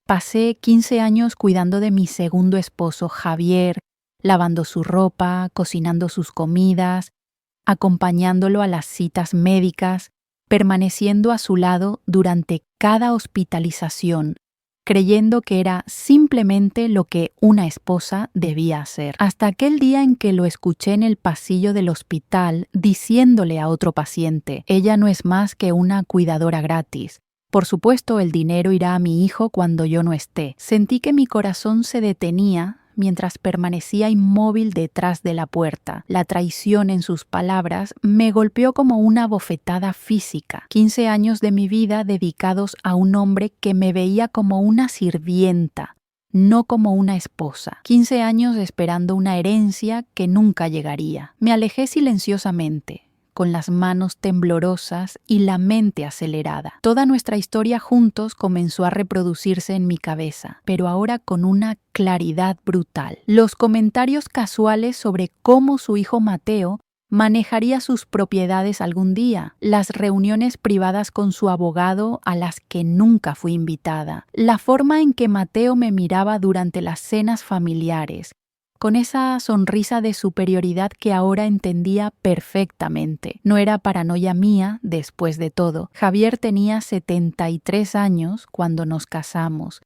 Pasé 15 años cuidando de mi segundo esposo, Javier, lavando su ropa, cocinando sus comidas, acompañándolo a las citas médicas, permaneciendo a su lado durante cada hospitalización, creyendo que era simplemente lo que una esposa debía hacer. Hasta aquel día en que lo escuché en el pasillo del hospital diciéndole a otro paciente: ella no es más que una cuidadora gratis. Por supuesto, el dinero irá a mi hijo cuando yo no esté. Sentí que mi corazón se detenía mientras permanecía inmóvil detrás de la puerta. La traición en sus palabras me golpeó como una bofetada física. 15 años de mi vida dedicados a un hombre que me veía como una sirvienta, no como una esposa. 15 años esperando una herencia que nunca llegaría. Me alejé silenciosamente, con las manos temblorosas y la mente acelerada. Toda nuestra historia juntos comenzó a reproducirse en mi cabeza, pero ahora con una claridad brutal. Los comentarios casuales sobre cómo su hijo Mateo manejaría sus propiedades algún día, las reuniones privadas con su abogado a las que nunca fui invitada, la forma en que Mateo me miraba durante las cenas familiares, con esa sonrisa de superioridad que ahora entendía perfectamente. No era paranoia mía, después de todo. Javier tenía 73 años cuando nos casamos.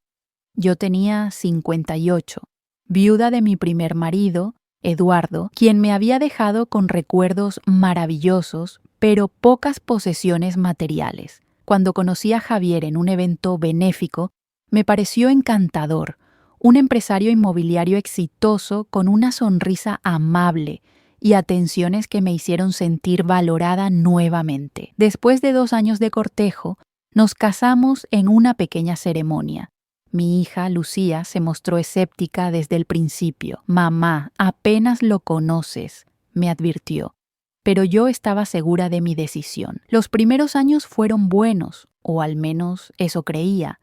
Yo tenía 58, viuda de mi primer marido, Eduardo, quien me había dejado con recuerdos maravillosos, pero pocas posesiones materiales. Cuando conocí a Javier en un evento benéfico, me pareció encantador. Un empresario inmobiliario exitoso con una sonrisa amable y atenciones que me hicieron sentir valorada nuevamente. Después de 2 años de cortejo, nos casamos en una pequeña ceremonia. Mi hija, Lucía, se mostró escéptica desde el principio. «Mamá, apenas lo conoces», me advirtió. Pero yo estaba segura de mi decisión. Los primeros años fueron buenos, o al menos eso creía.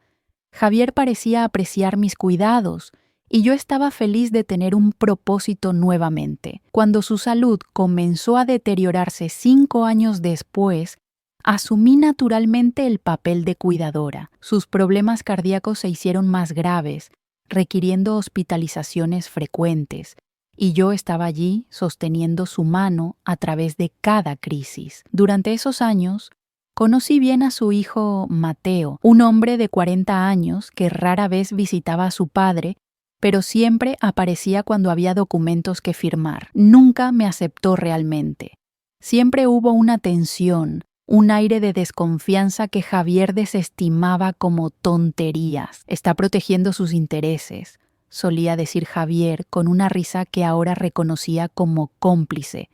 Javier parecía apreciar mis cuidados y yo estaba feliz de tener un propósito nuevamente. Cuando su salud comenzó a deteriorarse 5 años después, asumí naturalmente el papel de cuidadora. Sus problemas cardíacos se hicieron más graves, requiriendo hospitalizaciones frecuentes, y yo estaba allí sosteniendo su mano a través de cada crisis. Durante esos años, conocí bien a su hijo Mateo, un hombre de 40 años que rara vez visitaba a su padre, pero siempre aparecía cuando había documentos que firmar. Nunca me aceptó realmente. Siempre hubo una tensión, un aire de desconfianza que Javier desestimaba como tonterías. Está protegiendo sus intereses, solía decir Javier con una risa que ahora reconocía como cómplice.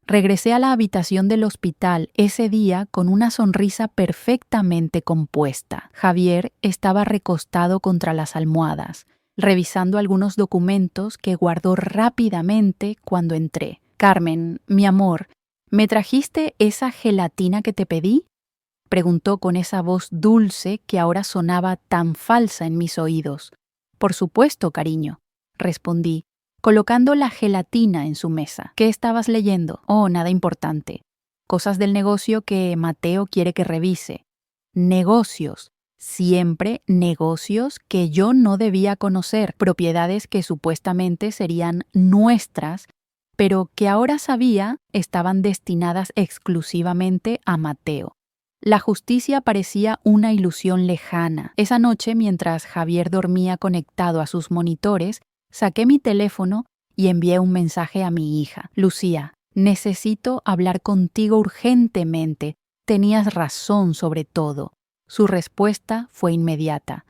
Regresé a la habitación del hospital ese día con una sonrisa perfectamente compuesta. Javier estaba recostado contra las almohadas, revisando algunos documentos que guardó rápidamente cuando entré. «Carmen, mi amor, ¿me trajiste esa gelatina que te pedí?», preguntó con esa voz dulce que ahora sonaba tan falsa en mis oídos. «Por supuesto, cariño», respondí, colocando la gelatina en su mesa. «¿Qué estabas leyendo?». «Oh, nada importante. Cosas del negocio que Mateo quiere que revise». «Negocios. Siempre negocios que yo no debía conocer. Propiedades que supuestamente serían nuestras, pero que ahora sabía estaban destinadas exclusivamente a Mateo». La justicia parecía una ilusión lejana. Esa noche, mientras Javier dormía conectado a sus monitores, saqué mi teléfono y envié un mensaje a mi hija. «Lucía, necesito hablar contigo urgentemente. Tenías razón sobre todo». Su respuesta fue inmediata.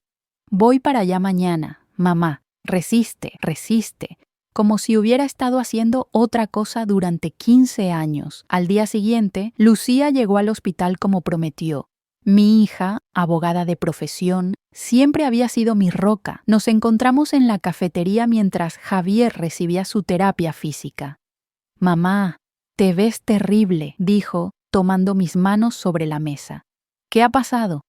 «Voy para allá mañana. Mamá, resiste, resiste». Como si hubiera estado haciendo otra cosa durante 15 años. Al día siguiente, Lucía llegó al hospital como prometió. Mi hija, abogada de profesión, siempre había sido mi roca. Nos encontramos en la cafetería mientras Javier recibía su terapia física. «Mamá, te ves terrible», dijo, tomando mis manos sobre la mesa. «¿Qué ha pasado?».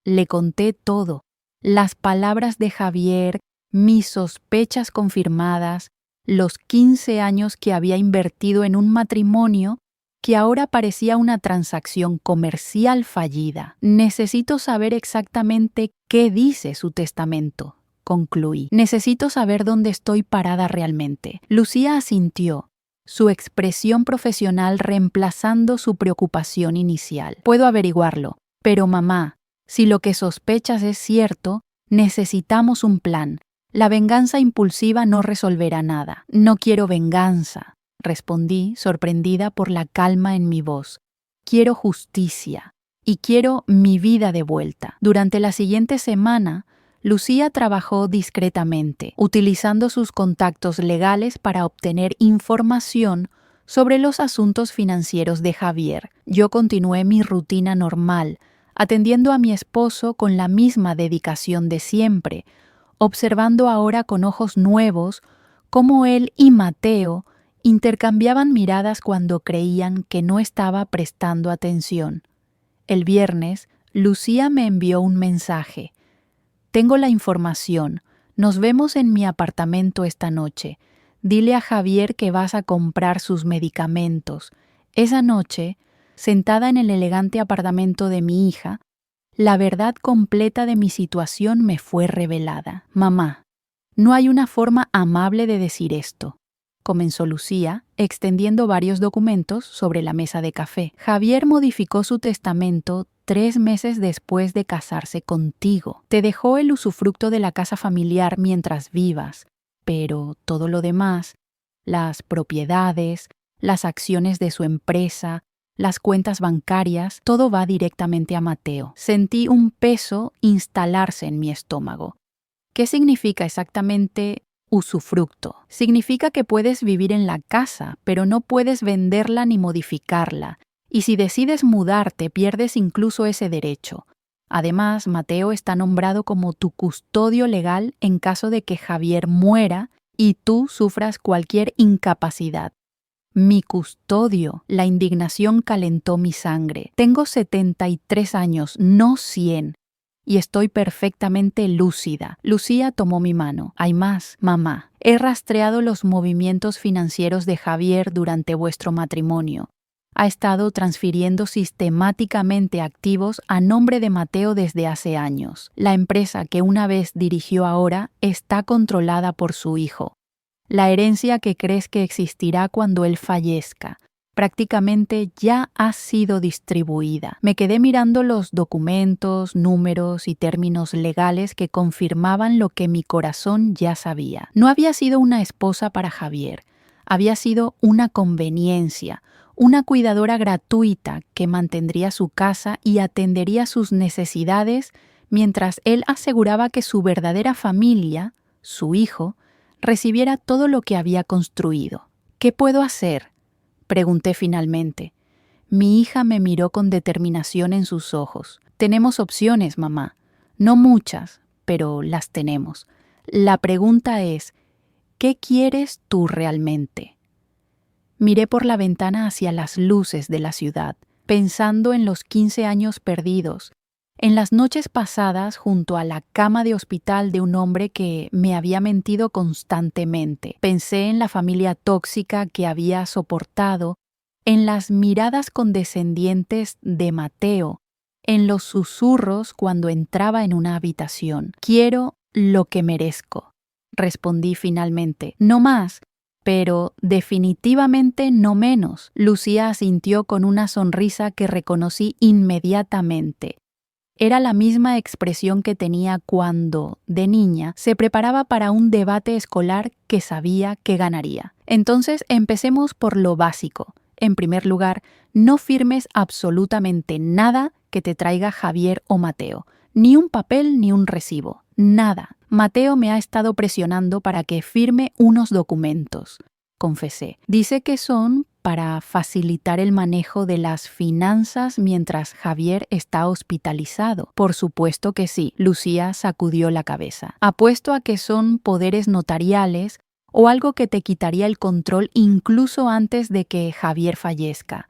Le conté todo. Las palabras de Javier, mis sospechas confirmadas, los 15 años que había invertido en un matrimonio que ahora parecía una transacción comercial fallida. Necesito saber exactamente qué dice su testamento, concluí. Necesito saber dónde estoy parada realmente. Lucía asintió, su expresión profesional reemplazando su preocupación inicial. Puedo averiguarlo, pero mamá, si lo que sospechas es cierto, necesitamos un plan. La venganza impulsiva no resolverá nada. No quiero venganza, respondí, sorprendida por la calma en mi voz. Quiero justicia y quiero mi vida de vuelta. Durante la siguiente semana, Lucía trabajó discretamente, utilizando sus contactos legales para obtener información sobre los asuntos financieros de Javier. Yo continué mi rutina normal, atendiendo a mi esposo con la misma dedicación de siempre, observando ahora con ojos nuevos cómo él y Mateo intercambiaban miradas cuando creían que no estaba prestando atención. El viernes, Lucía me envió un mensaje. Tengo la información. Nos vemos en mi apartamento esta noche. Dile a Javier que vas a comprar sus medicamentos. Esa noche, sentada en el elegante apartamento de mi hija, la verdad completa de mi situación me fue revelada. Mamá, no hay una forma amable de decir esto, comenzó Lucía, extendiendo varios documentos sobre la mesa de café. Javier modificó su testamento 3 meses después de casarse contigo. Te dejó el usufructo de la casa familiar mientras vivas, pero todo lo demás, las propiedades, las acciones de su empresa, las cuentas bancarias, todo va directamente a Mateo. Sentí un peso instalarse en mi estómago. ¿Qué significa exactamente usufructo? Significa que puedes vivir en la casa, pero no puedes venderla ni modificarla. Y si decides mudarte, pierdes incluso ese derecho. Además, Mateo está nombrado como tu custodio legal en caso de que Javier muera y tú sufras cualquier incapacidad. Mi custodio. La indignación calentó mi sangre. Tengo 73 años, no 100. Y estoy perfectamente lúcida. Lucía tomó mi mano. Hay más, mamá. He rastreado los movimientos financieros de Javier durante vuestro matrimonio. Ha estado transfiriendo sistemáticamente activos a nombre de Mateo desde hace años. La empresa que una vez dirigió ahora está controlada por su hijo. La herencia que crees que existirá cuando él fallezca prácticamente ya ha sido distribuida. Me quedé mirando los documentos, números y términos legales que confirmaban lo que mi corazón ya sabía. No había sido una esposa para Javier, había sido una conveniencia, una cuidadora gratuita que mantendría su casa y atendería sus necesidades mientras él aseguraba que su verdadera familia, su hijo, recibiera todo lo que había construido. ¿Qué puedo hacer?, pregunté finalmente. Mi hija me miró con determinación en sus ojos. Tenemos opciones, mamá. No muchas, pero las tenemos. La pregunta es, ¿qué quieres tú realmente? Miré por la ventana hacia las luces de la ciudad, pensando en los 15 años perdidos, en las noches pasadas junto a la cama de hospital de un hombre que me había mentido constantemente. Pensé en la familia tóxica que había soportado, en las miradas condescendientes de Mateo, en los susurros cuando entraba en una habitación. Quiero lo que merezco, respondí finalmente. No más, pero definitivamente no menos. Lucía asintió con una sonrisa que reconocí inmediatamente. Era la misma expresión que tenía cuando, de niña, se preparaba para un debate escolar que sabía que ganaría. Entonces, empecemos por lo básico. En primer lugar, no firmes absolutamente nada que te traiga Javier o Mateo. Ni un papel ni un recibo. Nada. Mateo me ha estado presionando para que firme unos documentos, confesé. Dice que son para facilitar el manejo de las finanzas mientras Javier está hospitalizado. Por supuesto que sí, Lucía sacudió la cabeza. Apuesto a que son poderes notariales o algo que te quitaría el control incluso antes de que Javier fallezca.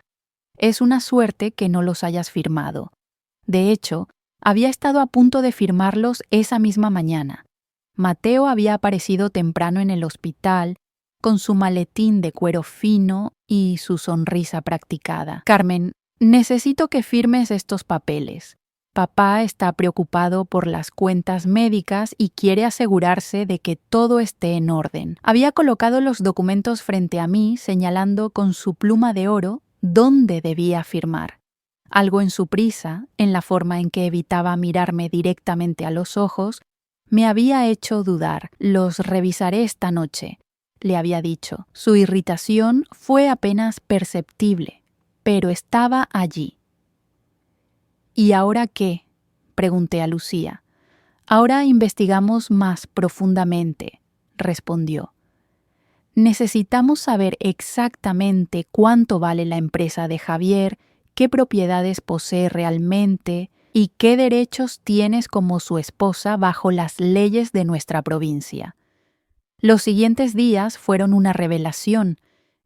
Es una suerte que no los hayas firmado. De hecho, había estado a punto de firmarlos esa misma mañana. Mateo había aparecido temprano en el hospital, con su maletín de cuero fino y su sonrisa practicada. Carmen, necesito que firmes estos papeles. Papá está preocupado por las cuentas médicas y quiere asegurarse de que todo esté en orden. Había colocado los documentos frente a mí, señalando con su pluma de oro dónde debía firmar. Algo en su prisa, en la forma en que evitaba mirarme directamente a los ojos, me había hecho dudar. Los revisaré esta noche, le había dicho. Su irritación fue apenas perceptible, pero estaba allí. ¿Y ahora qué?, pregunté a Lucía. Ahora investigamos más profundamente, respondió. Necesitamos saber exactamente cuánto vale la empresa de Javier, qué propiedades posee realmente y qué derechos tienes como su esposa bajo las leyes de nuestra provincia. Los siguientes días fueron una revelación.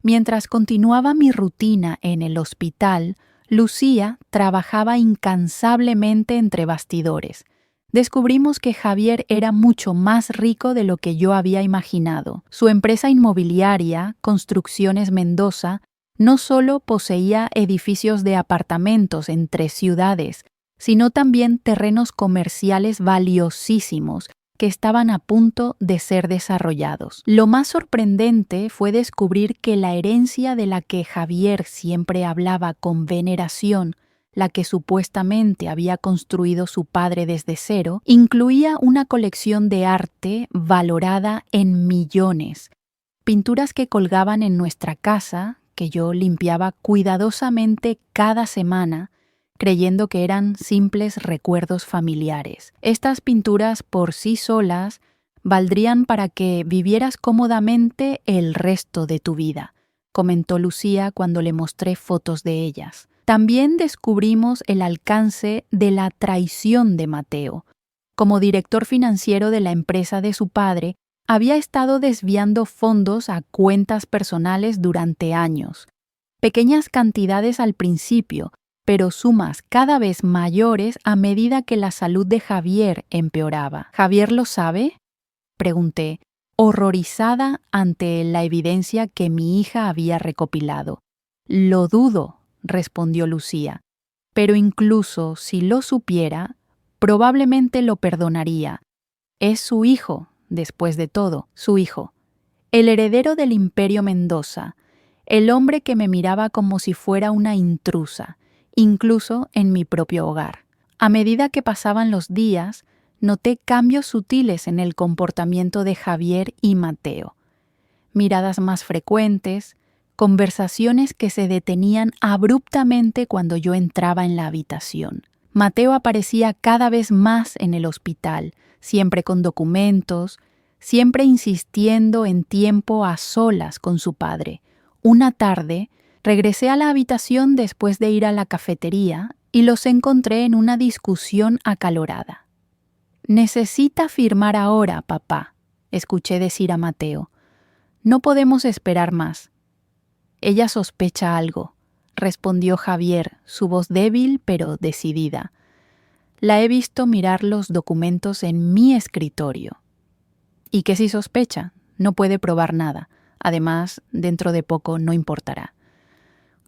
Mientras continuaba mi rutina en el hospital, Lucía trabajaba incansablemente entre bastidores. Descubrimos que Javier era mucho más rico de lo que yo había imaginado. Su empresa inmobiliaria, Construcciones Mendoza, no solo poseía edificios de apartamentos en 3 ciudades, sino también terrenos comerciales valiosísimos que estaban a punto de ser desarrollados. Lo más sorprendente fue descubrir que la herencia de la que Javier siempre hablaba con veneración, la que supuestamente había construido su padre desde cero, incluía una colección de arte valorada en millones, pinturas que colgaban en nuestra casa, que yo limpiaba cuidadosamente cada semana, creyendo que eran simples recuerdos familiares. Estas pinturas por sí solas valdrían para que vivieras cómodamente el resto de tu vida, comentó Lucía cuando le mostré fotos de ellas. También descubrimos el alcance de la traición de Mateo. Como director financiero de la empresa de su padre, había estado desviando fondos a cuentas personales durante años. Pequeñas cantidades al principio, pero sumas cada vez mayores a medida que la salud de Javier empeoraba. ¿Javier lo sabe?, pregunté, horrorizada ante la evidencia que mi hija había recopilado. Lo dudo, respondió Lucía, pero incluso si lo supiera, probablemente lo perdonaría. Es su hijo, después de todo, su hijo, el heredero del Imperio Mendoza, el hombre que me miraba como si fuera una intrusa, incluso en mi propio hogar. A medida que pasaban los días, noté cambios sutiles en el comportamiento de Javier y Mateo. Miradas más frecuentes, conversaciones que se detenían abruptamente cuando yo entraba en la habitación. Mateo aparecía cada vez más en el hospital, siempre con documentos, siempre insistiendo en tiempo a solas con su padre. Una tarde, regresé a la habitación después de ir a la cafetería y los encontré en una discusión acalorada. «Necesita firmar ahora, papá», escuché decir a Mateo. «No podemos esperar más». «Ella sospecha algo», respondió Javier, su voz débil pero decidida. «La he visto mirar los documentos en mi escritorio». «¿Y qué si sospecha? No puede probar nada. Además, dentro de poco no importará».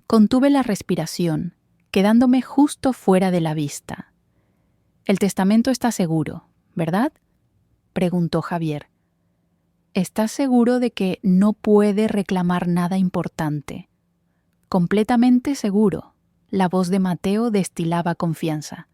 Contuve la respiración, quedándome justo fuera de la vista. «El testamento está seguro, ¿verdad?», preguntó Javier. «¿Estás seguro de que no puede reclamar nada importante?». «Completamente seguro», la voz de Mateo destilaba confianza.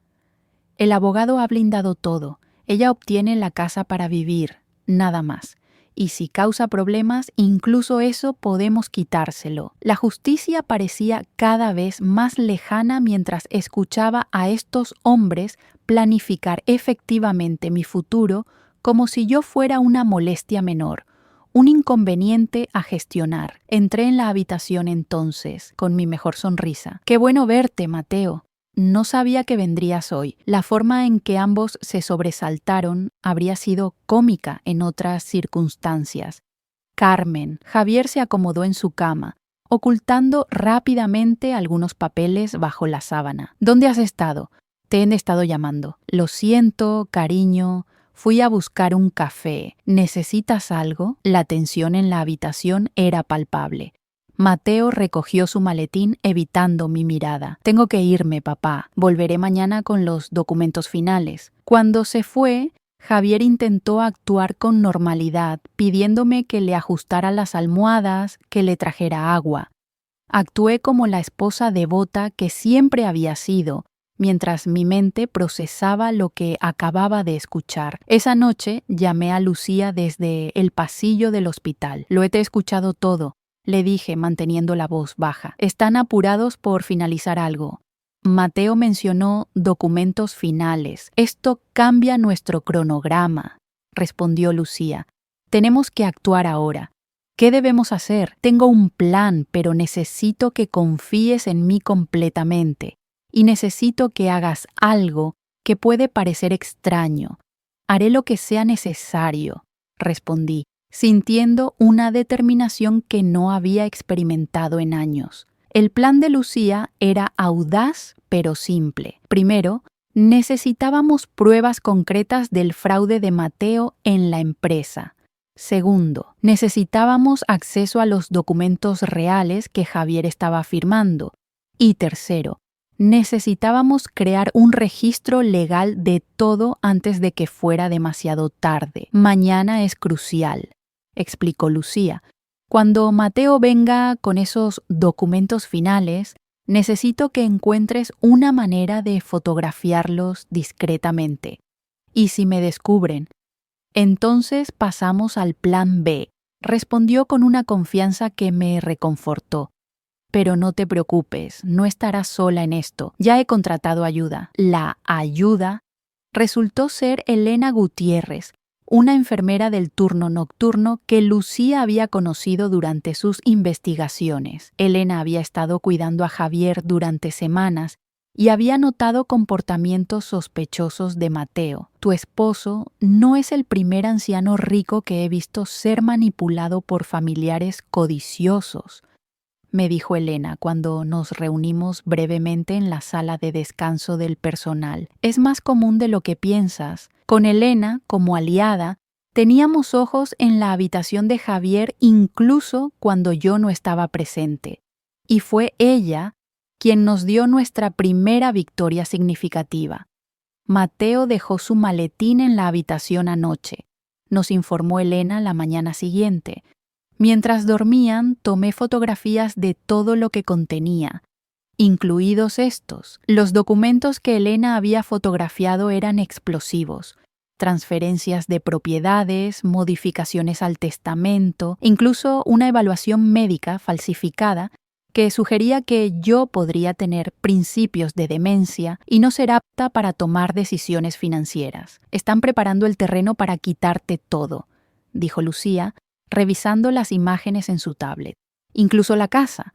«El abogado ha blindado todo. Ella obtiene la casa para vivir, nada más. Y si causa problemas, incluso eso podemos quitárselo». La justicia parecía cada vez más lejana mientras escuchaba a estos hombres planificar efectivamente mi futuro como si yo fuera una molestia menor, un inconveniente a gestionar. Entré en la habitación entonces, con mi mejor sonrisa. «Qué bueno verte, Mateo. No sabía que vendrías hoy». La forma en que ambos se sobresaltaron habría sido cómica en otras circunstancias. «Carmen». Javier se acomodó en su cama, ocultando rápidamente algunos papeles bajo la sábana. «¿Dónde has estado? Te he estado llamando». «Lo siento, cariño. Fui a buscar un café. ¿Necesitas algo?». La tensión en la habitación era palpable. Mateo recogió su maletín evitando mi mirada. Tengo que irme, papá. Volveré mañana con los documentos finales. Cuando se fue, Javier intentó actuar con normalidad, pidiéndome que le ajustara las almohadas, que le trajera agua. Actué como la esposa devota que siempre había sido, mientras mi mente procesaba lo que acababa de escuchar. Esa noche llamé a Lucía desde el pasillo del hospital. Lo he escuchado todo, le dije manteniendo la voz baja. Están apurados por finalizar algo. Mateo mencionó documentos finales. Esto cambia nuestro cronograma, respondió Lucía. Tenemos que actuar ahora. ¿Qué debemos hacer? Tengo un plan, pero necesito que confíes en mí completamente. Y necesito que hagas algo que puede parecer extraño. Haré lo que sea necesario, respondí, sintiendo una determinación que no había experimentado en años. El plan de Lucía era audaz pero simple. Primero, necesitábamos pruebas concretas del fraude de Mateo en la empresa. Segundo, necesitábamos acceso a los documentos reales que Javier estaba firmando. Y tercero, necesitábamos crear un registro legal de todo antes de que fuera demasiado tarde. Mañana es crucial, explicó Lucía. Cuando Mateo venga con esos documentos finales, necesito que encuentres una manera de fotografiarlos discretamente. Y si me descubren, entonces pasamos al plan B, respondió con una confianza que me reconfortó. Pero no te preocupes, no estarás sola en esto. Ya he contratado ayuda. La ayuda resultó ser Elena Gutiérrez, una enfermera del turno nocturno que Lucía había conocido durante sus investigaciones. Elena había estado cuidando a Javier durante semanas y había notado comportamientos sospechosos de Mateo. Tu esposo no es el primer anciano rico que he visto ser manipulado por familiares codiciosos, me dijo Elena cuando nos reunimos brevemente en la sala de descanso del personal. Es más común de lo que piensas. Con Elena, como aliada, teníamos ojos en la habitación de Javier incluso cuando yo no estaba presente. Y fue ella quien nos dio nuestra primera victoria significativa. Mateo dejó su maletín en la habitación anoche, nos informó Elena la mañana siguiente. Mientras dormían, tomé fotografías de todo lo que contenía, incluidos estos. Los documentos que Elena había fotografiado eran explosivos, transferencias de propiedades, modificaciones al testamento, incluso una evaluación médica falsificada que sugería que yo podría tener principios de demencia y no ser apta para tomar decisiones financieras. Están preparando el terreno para quitarte todo, dijo Lucía, revisando las imágenes en su tablet. Incluso la casa.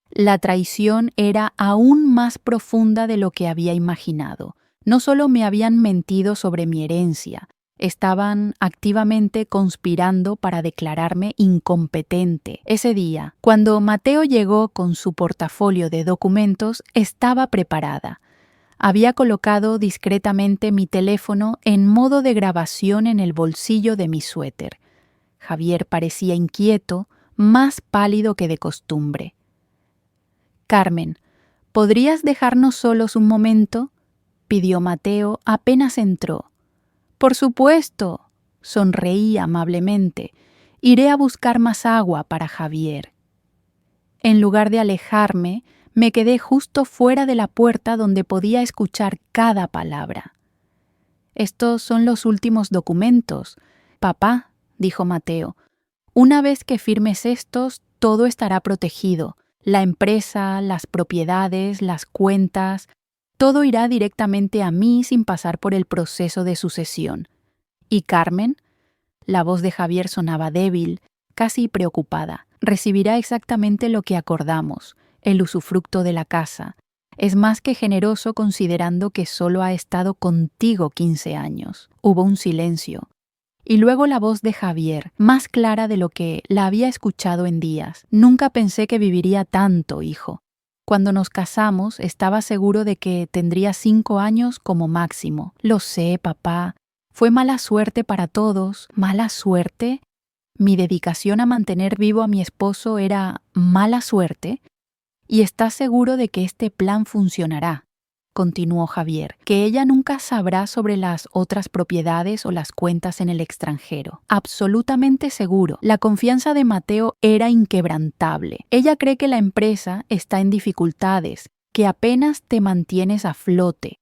La traición era aún más profunda de lo que había imaginado. No solo me habían mentido sobre mi herencia, estaban activamente conspirando para declararme incompetente. Ese día, cuando Mateo llegó con su portafolio de documentos, estaba preparada. Había colocado discretamente mi teléfono en modo de grabación en el bolsillo de mi suéter. Javier parecía inquieto, más pálido que de costumbre. Carmen, ¿podrías dejarnos solos un momento?, pidió Mateo apenas entró. Por supuesto, sonreí amablemente. Iré a buscar más agua para Javier. En lugar de alejarme, me quedé justo fuera de la puerta donde podía escuchar cada palabra. Estos son los últimos documentos. Papá, dijo Mateo, una vez que firmes estos, todo estará protegido. La empresa, las propiedades, las cuentas, todo irá directamente a mí sin pasar por el proceso de sucesión. ¿Y Carmen? La voz de Javier sonaba débil, casi preocupada. Recibirá exactamente lo que acordamos, el usufructo de la casa. Es más que generoso considerando que solo ha estado contigo 15 años. Hubo un silencio. Y luego la voz de Javier, más clara de lo que la había escuchado en días. Nunca pensé que viviría tanto, hijo. Cuando nos casamos, estaba seguro de que tendría 5 años como máximo. Lo sé, papá. Fue mala suerte para todos. ¿Mala suerte? mi dedicación a mantener vivo a mi esposo era mala suerte? ¿Y estás seguro de que este plan funcionará?, continuó Javier, que ella nunca sabrá sobre las otras propiedades o las cuentas en el extranjero. Absolutamente seguro. La confianza de Mateo era inquebrantable. Ella cree que la empresa está en dificultades, que apenas te mantienes a flote.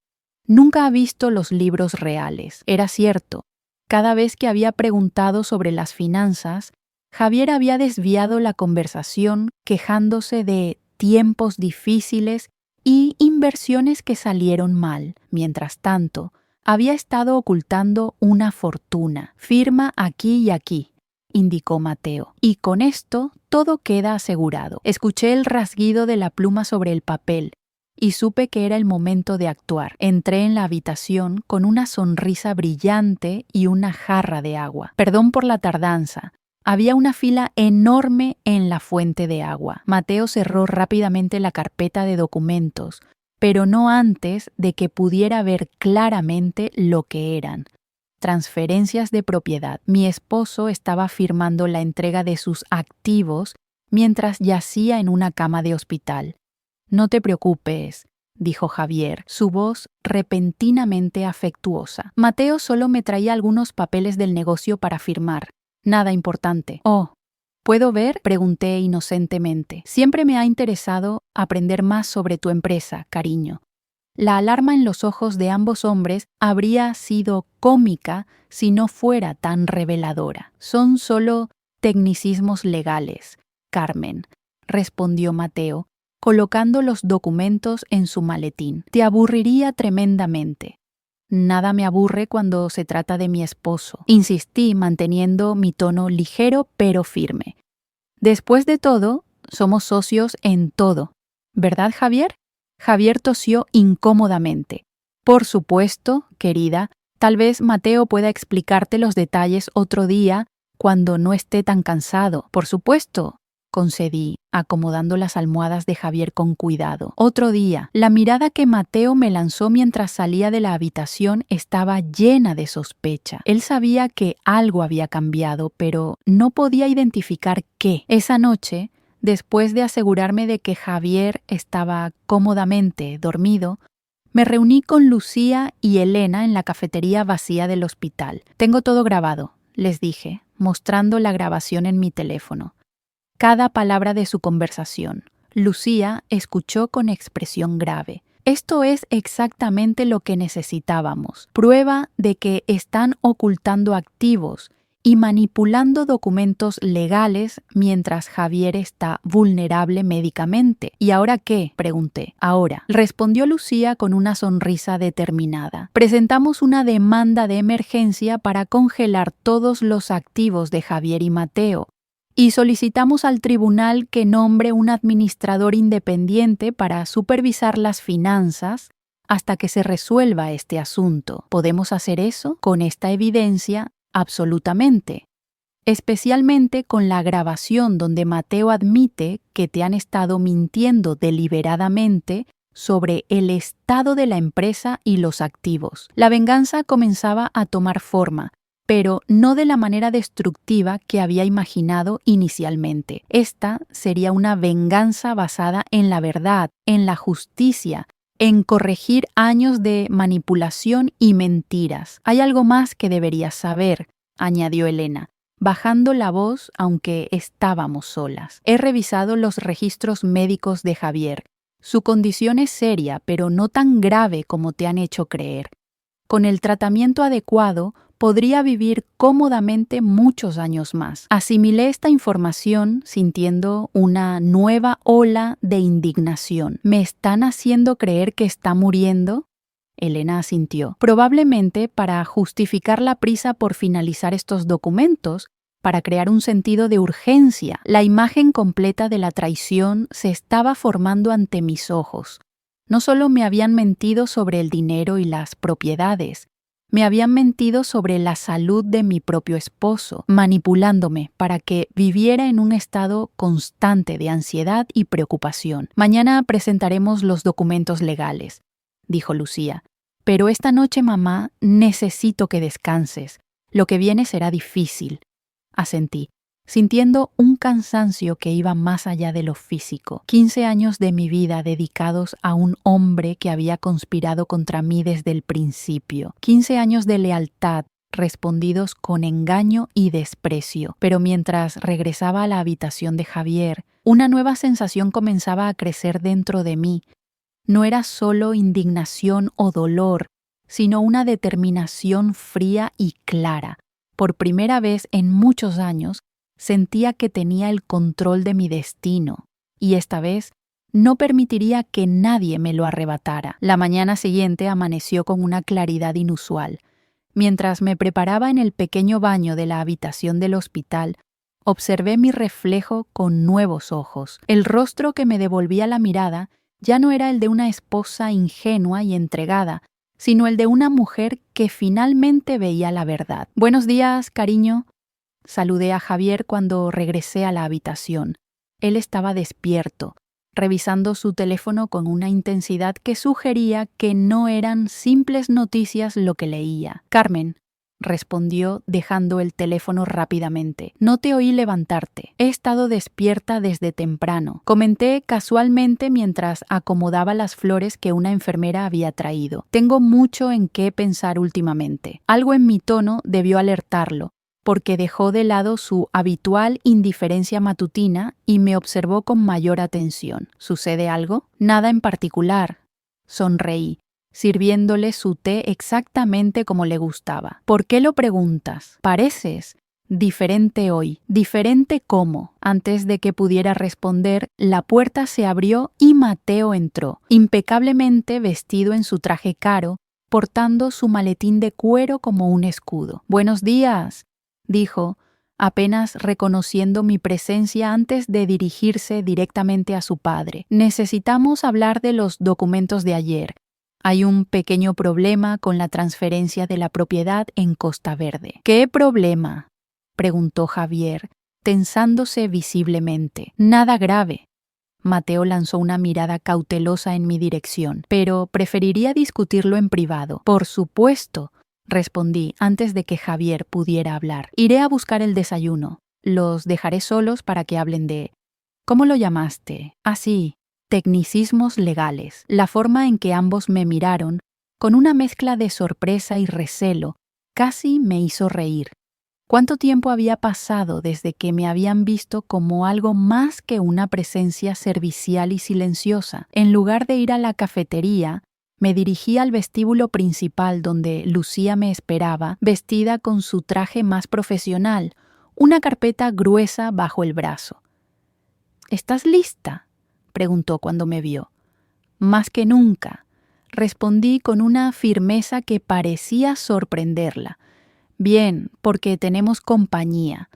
Nunca ha visto los libros reales. Era cierto. Cada vez que había preguntado sobre las finanzas, Javier había desviado la conversación quejándose de tiempos difíciles y inversiones que salieron mal. Mientras tanto, había estado ocultando una fortuna. Firma aquí y aquí, indicó Mateo. Y con esto todo queda asegurado. Escuché el rasguido de la pluma sobre el papel y supe que era el momento de actuar. Entré en la habitación con una sonrisa brillante y una jarra de agua. Perdón por la tardanza. Había una fila enorme en la fuente de agua. Mateo cerró rápidamente la carpeta de documentos, pero no antes de que pudiera ver claramente lo que eran. Transferencias de propiedad. Mi esposo estaba firmando la entrega de sus activos mientras yacía en una cama de hospital. No te preocupes, dijo Javier, su voz repentinamente afectuosa. Mateo solo me traía algunos papeles del negocio para firmar. Nada importante. Oh, ¿puedo ver?, pregunté inocentemente. Siempre me ha interesado aprender más sobre tu empresa, cariño. La alarma en los ojos de ambos hombres habría sido cómica si no fuera tan reveladora. Son solo tecnicismos legales, Carmen, respondió Mateo, colocando los documentos en su maletín. Te aburriría tremendamente. Nada me aburre cuando se trata de mi esposo, insistí, manteniendo mi tono ligero pero firme. Después de todo, somos socios en todo, ¿verdad, Javier? Javier tosió incómodamente. Por supuesto, querida, tal vez Mateo pueda explicarte los detalles otro día cuando no esté tan cansado. Por supuesto, concedí, acomodando las almohadas de Javier con cuidado. Otro día, la mirada que Mateo me lanzó mientras salía de la habitación estaba llena de sospecha. Él sabía que algo había cambiado, pero no podía identificar qué. Esa noche, después de asegurarme de que Javier estaba cómodamente dormido, me reuní con Lucía y Elena en la cafetería vacía del hospital. Tengo todo grabado, les dije, mostrando la grabación en mi teléfono. Cada palabra de su conversación. Lucía escuchó con expresión grave. Esto es exactamente lo que necesitábamos. Prueba de que están ocultando activos y manipulando documentos legales mientras Javier está vulnerable médicamente. ¿Y ahora qué?, pregunté. Ahora, respondió Lucía con una sonrisa determinada. Presentamos una demanda de emergencia para congelar todos los activos de Javier y Mateo. Y solicitamos al tribunal que nombre un administrador independiente para supervisar las finanzas hasta que se resuelva este asunto. ¿Podemos hacer eso? Con esta evidencia, absolutamente. Especialmente con la grabación donde Mateo admite que te han estado mintiendo deliberadamente sobre el estado de la empresa y los activos. La venganza comenzaba a tomar forma, pero no de la manera destructiva que había imaginado inicialmente. Esta sería una venganza basada en la verdad, en la justicia, en corregir años de manipulación y mentiras. Hay algo más que deberías saber, añadió Elena, bajando la voz aunque estábamos solas. He revisado los registros médicos de Javier. Su condición es seria, pero no tan grave como te han hecho creer. Con el tratamiento adecuado, podría vivir cómodamente muchos años más. Asimilé esta información sintiendo una nueva ola de indignación. ¿Me están haciendo creer que está muriendo? Elena asintió. Probablemente para justificar la prisa por finalizar estos documentos, para crear un sentido de urgencia. La imagen completa de la traición se estaba formando ante mis ojos. No solo me habían mentido sobre el dinero y las propiedades, me habían mentido sobre la salud de mi propio esposo, manipulándome para que viviera en un estado constante de ansiedad y preocupación. Mañana presentaremos los documentos legales, dijo Lucía. Pero esta noche, mamá, necesito que descanses. Lo que viene será difícil. Asentí. sintiendo un cansancio que iba más allá de lo físico. 15 años de mi vida dedicados a un hombre que había conspirado contra mí desde el principio. 15 años de lealtad respondidos con engaño y desprecio. Pero mientras regresaba a la habitación de Javier, una nueva sensación comenzaba a crecer dentro de mí. No era solo indignación o dolor, sino una determinación fría y clara. Por primera vez en muchos años, sentía que tenía el control de mi destino, y esta vez no permitiría que nadie me lo arrebatara. La mañana siguiente amaneció con una claridad inusual. Mientras me preparaba en el pequeño baño de la habitación del hospital, observé mi reflejo con nuevos ojos. El rostro que me devolvía la mirada ya no era el de una esposa ingenua y entregada, sino el de una mujer que finalmente veía la verdad. «Buenos días, cariño», saludé a Javier cuando regresé a la habitación. Él estaba despierto, revisando su teléfono con una intensidad que sugería que no eran simples noticias lo que leía. «Carmen», respondió dejando el teléfono rápidamente. «No te oí levantarte. He estado despierta desde temprano», comenté casualmente mientras acomodaba las flores que una enfermera había traído. «Tengo mucho en qué pensar últimamente». Algo en mi tono debió alertarlo, porque dejó de lado su habitual indiferencia matutina y me observó con mayor atención. «¿Sucede algo?» «Nada en particular», sonreí, sirviéndole su té exactamente como le gustaba. «¿Por qué lo preguntas? Pareces diferente hoy». «¿Diferente cómo?». Antes de que pudiera responder, la puerta se abrió y Mateo entró, impecablemente vestido en su traje caro, portando su maletín de cuero como un escudo. «Buenos días», dijo, apenas reconociendo mi presencia antes de dirigirse directamente a su padre. «Necesitamos hablar de los documentos de ayer. Hay un pequeño problema con la transferencia de la propiedad en Costa Verde». «¿Qué problema?», preguntó Javier, tensándose visiblemente. «Nada grave». Mateo lanzó una mirada cautelosa en mi dirección. «Pero preferiría discutirlo en privado». «Por supuesto», respondí antes de que Javier pudiera hablar. «Iré a buscar el desayuno. Los dejaré solos para que hablen de... ¿Cómo lo llamaste?» «Ah, sí, tecnicismos legales». La forma en que ambos me miraron, con una mezcla de sorpresa y recelo, casi me hizo reír. ¿Cuánto tiempo había pasado desde que me habían visto como algo más que una presencia servicial y silenciosa? En lugar de ir a la cafetería, me dirigí al vestíbulo principal donde Lucía me esperaba, vestida con su traje más profesional, una carpeta gruesa bajo el brazo. «¿Estás lista?», preguntó cuando me vio. «Más que nunca», respondí con una firmeza que parecía sorprenderla. «Bien, porque tenemos compañía».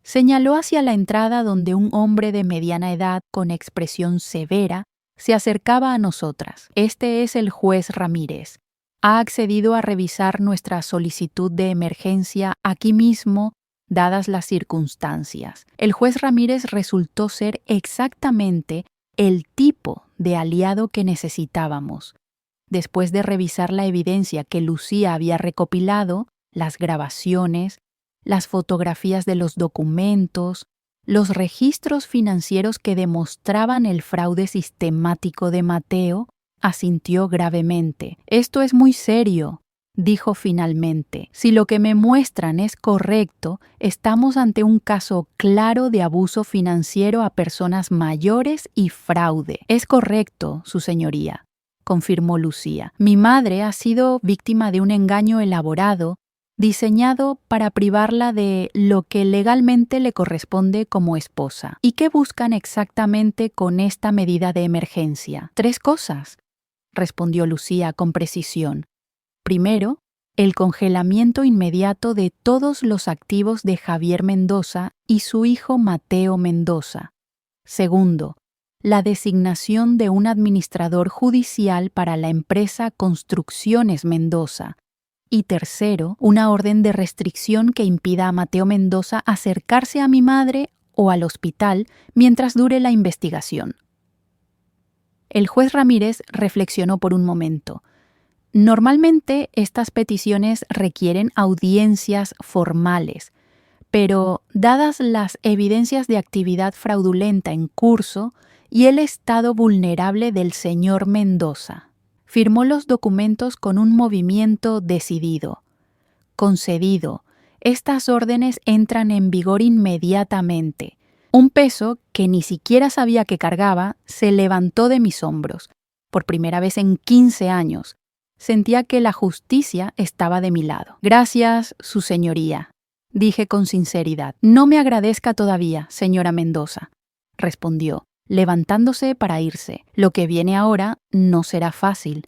Señaló hacia la entrada donde un hombre de mediana edad con expresión severa se acercaba a nosotras. «Este es el juez Ramírez. Ha accedido a revisar nuestra solicitud de emergencia aquí mismo, dadas las circunstancias». El juez Ramírez resultó ser exactamente el tipo de aliado que necesitábamos. Después de revisar la evidencia que Lucía había recopilado, las grabaciones, las fotografías de los documentos, los registros financieros que demostraban el fraude sistemático de Mateo, asintió gravemente. «Esto es muy serio», dijo finalmente. «Si lo que me muestran es correcto, estamos ante un caso claro de abuso financiero a personas mayores y fraude». «Es correcto, su señoría», confirmó Lucía. «Mi madre ha sido víctima de un engaño elaborado, diseñado para privarla de lo que legalmente le corresponde como esposa». «¿Y qué buscan exactamente con esta medida de emergencia?» «3 cosas», respondió Lucía con precisión. «Primero, el congelamiento inmediato de todos los activos de Javier Mendoza y su hijo Mateo Mendoza. Segundo, la designación de un administrador judicial para la empresa Construcciones Mendoza. Y tercero, una orden de restricción que impida a Mateo Mendoza acercarse a mi madre o al hospital mientras dure la investigación». El juez Ramírez reflexionó por un momento. «Normalmente estas peticiones requieren audiencias formales, Pero, dadas las evidencias de actividad fraudulenta en curso y el estado vulnerable del señor Mendoza, firmó los documentos con un movimiento decidido. Concedido. Estas órdenes entran en vigor inmediatamente. Un peso que ni siquiera sabía que cargaba se levantó de mis hombros. Por primera vez en 15 años. Sentía que la justicia estaba de mi lado. Gracias, su señoría, dije con sinceridad. No me agradezca todavía, señora Mendoza, respondió, levantándose para irse. Lo que viene ahora no será fácil.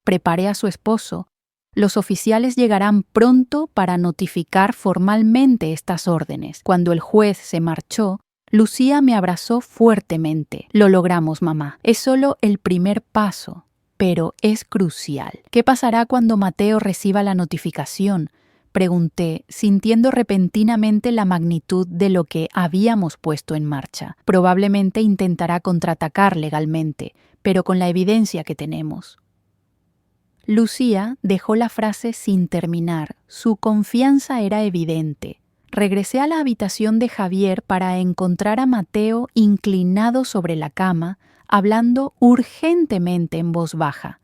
Prepare a su esposo. Los oficiales llegarán pronto para notificar formalmente estas órdenes. Cuando el juez se marchó, Lucía me abrazó fuertemente. Lo logramos, mamá. Es solo el primer paso, pero es crucial. ¿Qué pasará cuando Mateo reciba la notificación?, pregunté, sintiendo repentinamente la magnitud de lo que habíamos puesto en marcha. Probablemente intentará contraatacar legalmente, pero con la evidencia que tenemos. Lucía dejó la frase sin terminar. Su confianza era evidente. Regresé a la habitación de Javier para encontrar a Mateo inclinado sobre la cama, hablando urgentemente en voz baja.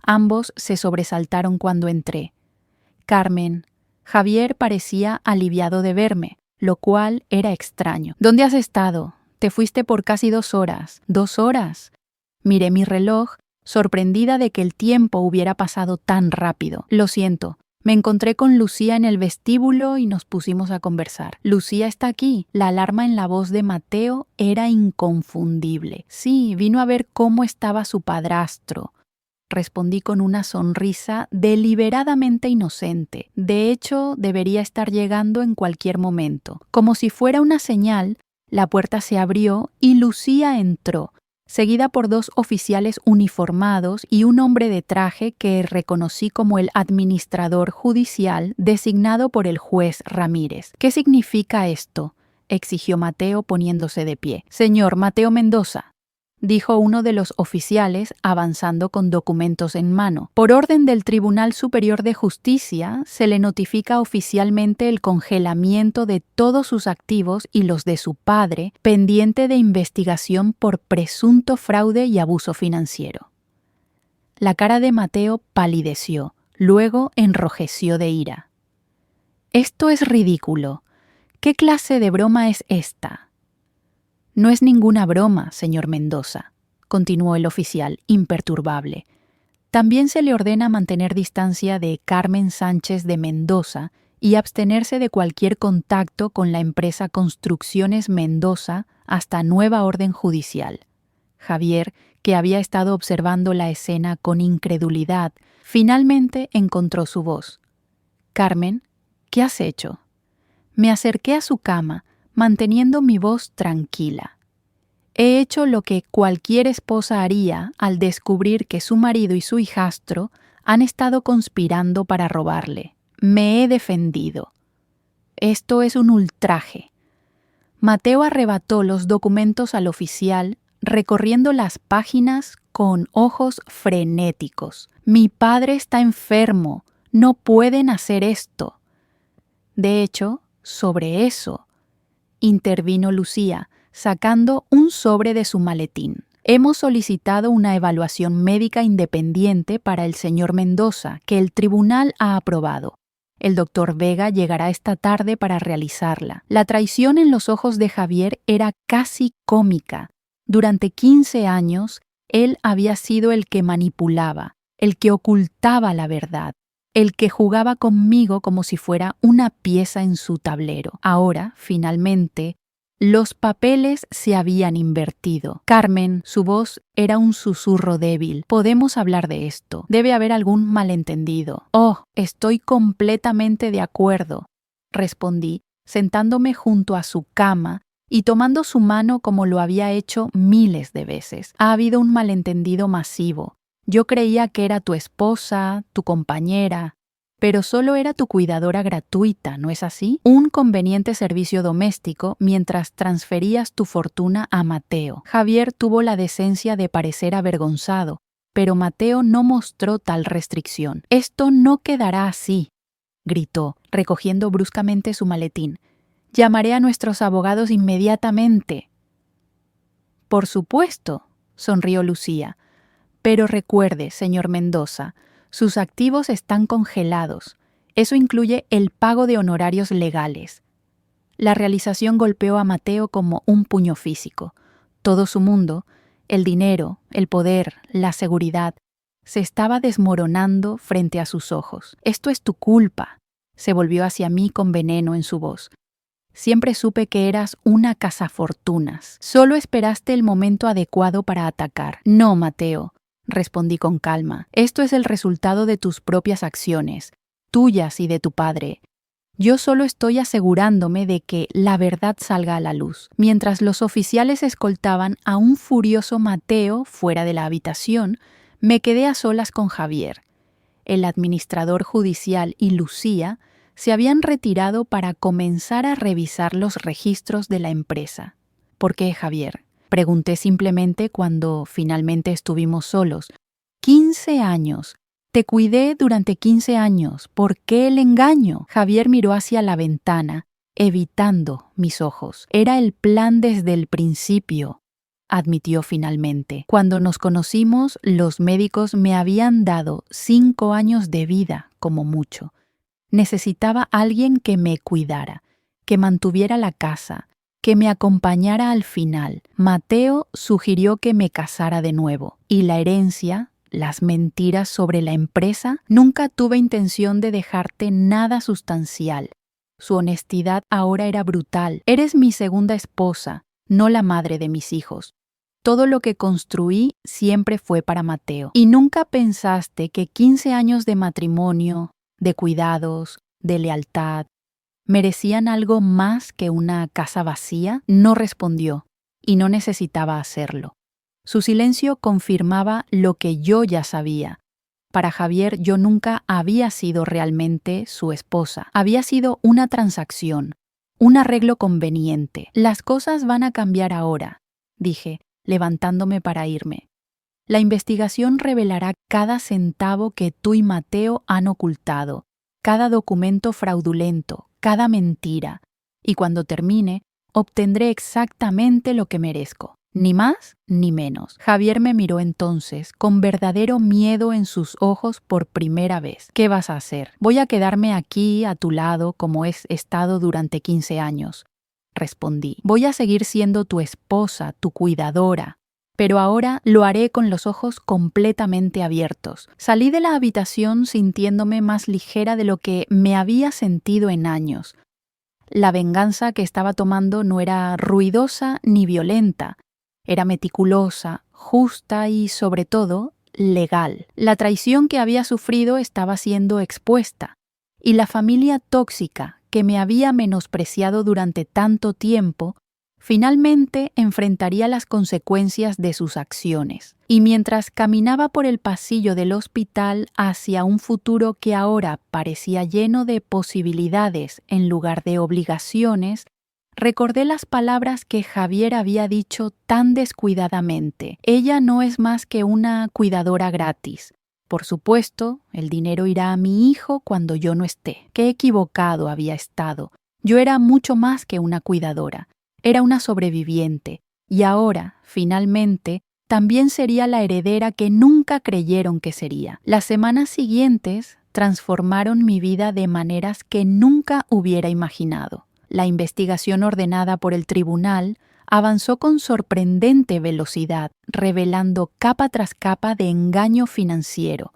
Ambos se sobresaltaron cuando entré. Carmen, Javier parecía aliviado de verme, lo cual era extraño. ¿Dónde has estado? Te fuiste por casi 2 horas. ¿2 horas? Miré mi reloj, sorprendida de que el tiempo hubiera pasado tan rápido. Lo siento. Me encontré con Lucía en el vestíbulo y nos pusimos a conversar. Lucía está aquí. La alarma en la voz de Mateo era inconfundible. Sí, vino a ver cómo estaba su padrastro. Respondí con una sonrisa deliberadamente inocente. De hecho, debería estar llegando en cualquier momento. Como si fuera una señal, la puerta se abrió y Lucía entró, seguida por 2 oficiales uniformados y un hombre de traje que reconocí como el administrador judicial designado por el juez Ramírez. ¿Qué significa esto?, exigió Mateo poniéndose de pie. Señor Mateo Mendoza, dijo uno de los oficiales avanzando con documentos en mano. Por orden del Tribunal Superior de Justicia, se le notifica oficialmente el congelamiento de todos sus activos y los de su padre, pendiente de investigación por presunto fraude y abuso financiero. La cara de Mateo palideció, luego enrojeció de ira. Esto es ridículo. ¿Qué clase de broma es esta? No es ninguna broma, señor Mendoza, continuó el oficial, imperturbable. También se le ordena mantener distancia de Carmen Sánchez de Mendoza y abstenerse de cualquier contacto con la empresa Construcciones Mendoza hasta nueva orden judicial. Javier, que había estado observando la escena con incredulidad, finalmente encontró su voz. Carmen, ¿qué has hecho? Me acerqué a su cama, manteniendo mi voz tranquila. He hecho lo que cualquier esposa haría al descubrir que su marido y su hijastro han estado conspirando para robarle. Me he defendido. Esto es un ultraje. Mateo arrebató los documentos al oficial, recorriendo las páginas con ojos frenéticos. Mi padre está enfermo. No pueden hacer esto. De hecho, sobre eso, intervino Lucía, sacando un sobre de su maletín. Hemos solicitado una evaluación médica independiente para el señor Mendoza, que el tribunal ha aprobado. El doctor Vega llegará esta tarde para realizarla. La traición en los ojos de Javier era casi cómica. Durante 15 años, él había sido el que manipulaba, el que ocultaba la verdad, el que jugaba conmigo como si fuera una pieza en su tablero. Ahora, finalmente, los papeles se habían invertido. Carmen, su voz era un susurro débil. Podemos hablar de esto. Debe haber algún malentendido. Oh, estoy completamente de acuerdo, respondí, sentándome junto a su cama y tomando su mano como lo había hecho miles de veces. Ha habido un malentendido masivo. Yo creía que era tu esposa, tu compañera, pero solo era tu cuidadora gratuita, ¿no es así? Un conveniente servicio doméstico mientras transferías tu fortuna a Mateo. Javier tuvo la decencia de parecer avergonzado, pero Mateo no mostró tal restricción. Esto no quedará así, gritó, recogiendo bruscamente su maletín. Llamaré a nuestros abogados inmediatamente. Por supuesto, sonrió Lucía. Pero recuerde, señor Mendoza, sus activos están congelados. Eso incluye el pago de honorarios legales. La realización golpeó a Mateo como un puño físico. Todo su mundo, el dinero, el poder, la seguridad, se estaba desmoronando frente a sus ojos. Esto es tu culpa, se volvió hacia mí con veneno en su voz. Siempre supe que eras una cazafortunas. Solo esperaste el momento adecuado para atacar. No, Mateo, respondí con calma. Esto es el resultado de tus propias acciones, tuyas y de tu padre. Yo solo estoy asegurándome de que la verdad salga a la luz. Mientras los oficiales escoltaban a un furioso Mateo fuera de la habitación, me quedé a solas con Javier. El administrador judicial y Lucía se habían retirado para comenzar a revisar los registros de la empresa. ¿Por qué, Javier? Pregunté simplemente cuando finalmente estuvimos solos. 15 años. Te cuidé durante 15 años. ¿Por qué el engaño? Javier miró hacia la ventana, evitando mis ojos. Era el plan desde el principio, admitió finalmente. Cuando nos conocimos, los médicos me habían dado 5 años de vida, como mucho. Necesitaba alguien que me cuidara, que mantuviera la casa, que me acompañara al final. Mateo sugirió que me casara de nuevo. Y la herencia, las mentiras sobre la empresa, nunca tuve intención de dejarte nada sustancial. Su honestidad ahora era brutal. Eres mi segunda esposa, no la madre de mis hijos. Todo lo que construí siempre fue para Mateo. Y nunca pensaste que 15 años de matrimonio, de cuidados, de lealtad, ¿merecían algo más que una casa vacía? No respondió, y no necesitaba hacerlo. Su silencio confirmaba lo que yo ya sabía. Para Javier yo nunca había sido realmente su esposa. Había sido una transacción, un arreglo conveniente. Las cosas van a cambiar ahora, dije, levantándome para irme. La investigación revelará cada centavo que tú y Mateo han ocultado, cada documento fraudulento, cada mentira, y cuando termine, obtendré exactamente lo que merezco, ni más ni menos. Javier me miró entonces, con verdadero miedo en sus ojos por primera vez. ¿Qué vas a hacer? Voy a quedarme aquí a tu lado como he estado durante 15 años, respondí. Voy a seguir siendo tu esposa, tu cuidadora. Pero ahora lo haré con los ojos completamente abiertos. Salí de la habitación sintiéndome más ligera de lo que me había sentido en años. La venganza que estaba tomando no era ruidosa ni violenta. Era meticulosa, justa y, sobre todo, legal. La traición que había sufrido estaba siendo expuesta. Y la familia tóxica que me había menospreciado durante tanto tiempo finalmente enfrentaría las consecuencias de sus acciones. Y mientras caminaba por el pasillo del hospital hacia un futuro que ahora parecía lleno de posibilidades en lugar de obligaciones, recordé las palabras que Javier había dicho tan descuidadamente. Ella no es más que una cuidadora gratis. Por supuesto, el dinero irá a mi hijo cuando yo no esté. Qué equivocado había estado. Yo era mucho más que una cuidadora. Era una sobreviviente, y ahora, finalmente, también sería la heredera que nunca creyeron que sería. Las semanas siguientes transformaron mi vida de maneras que nunca hubiera imaginado. La investigación ordenada por el tribunal avanzó con sorprendente velocidad, revelando capa tras capa de engaño financiero.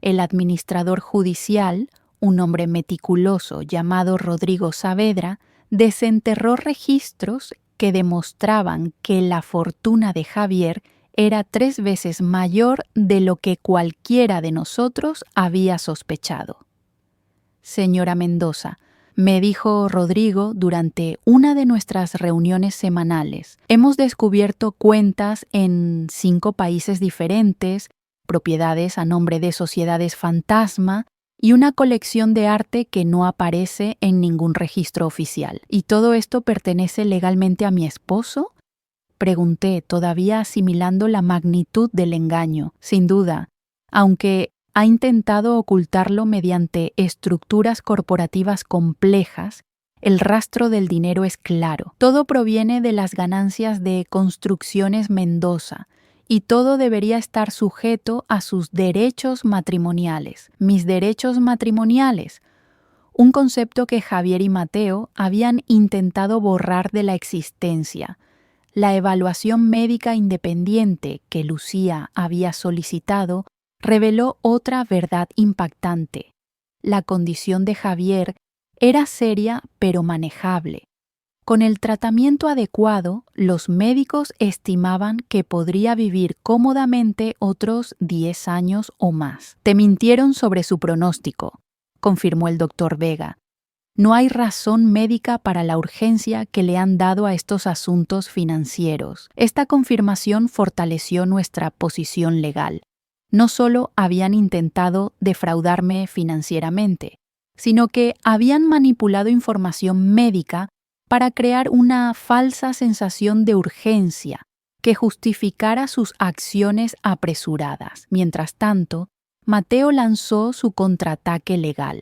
El administrador judicial, un hombre meticuloso llamado Rodrigo Saavedra, desenterró registros que demostraban que la fortuna de Javier era 3 veces mayor de lo que cualquiera de nosotros había sospechado. Señora Mendoza, me dijo Rodrigo durante una de nuestras reuniones semanales, hemos descubierto cuentas en 5 países diferentes, propiedades a nombre de sociedades fantasma, y una colección de arte que no aparece en ningún registro oficial. ¿Y todo esto pertenece legalmente a mi esposo? Pregunté, todavía asimilando la magnitud del engaño. Sin duda, aunque ha intentado ocultarlo mediante estructuras corporativas complejas, El rastro del dinero es claro. Todo proviene de las ganancias de Construcciones Mendoza y todo debería estar sujeto a sus derechos matrimoniales. Mis derechos matrimoniales. Un concepto que Javier y Mateo habían intentado borrar de la existencia. La evaluación médica independiente que Lucía había solicitado reveló otra verdad impactante. La condición de Javier era seria pero manejable. Con el tratamiento adecuado, los médicos estimaban que podría vivir cómodamente otros 10 años o más. Te mintieron sobre su pronóstico, confirmó el doctor Vega. No hay razón médica para la urgencia que le han dado a estos asuntos financieros. Esta confirmación fortaleció nuestra posición legal. No solo habían intentado defraudarme financieramente, sino que habían manipulado información médica para crear una falsa sensación de urgencia que justificara sus acciones apresuradas. Mientras tanto, Mateo lanzó su contraataque legal.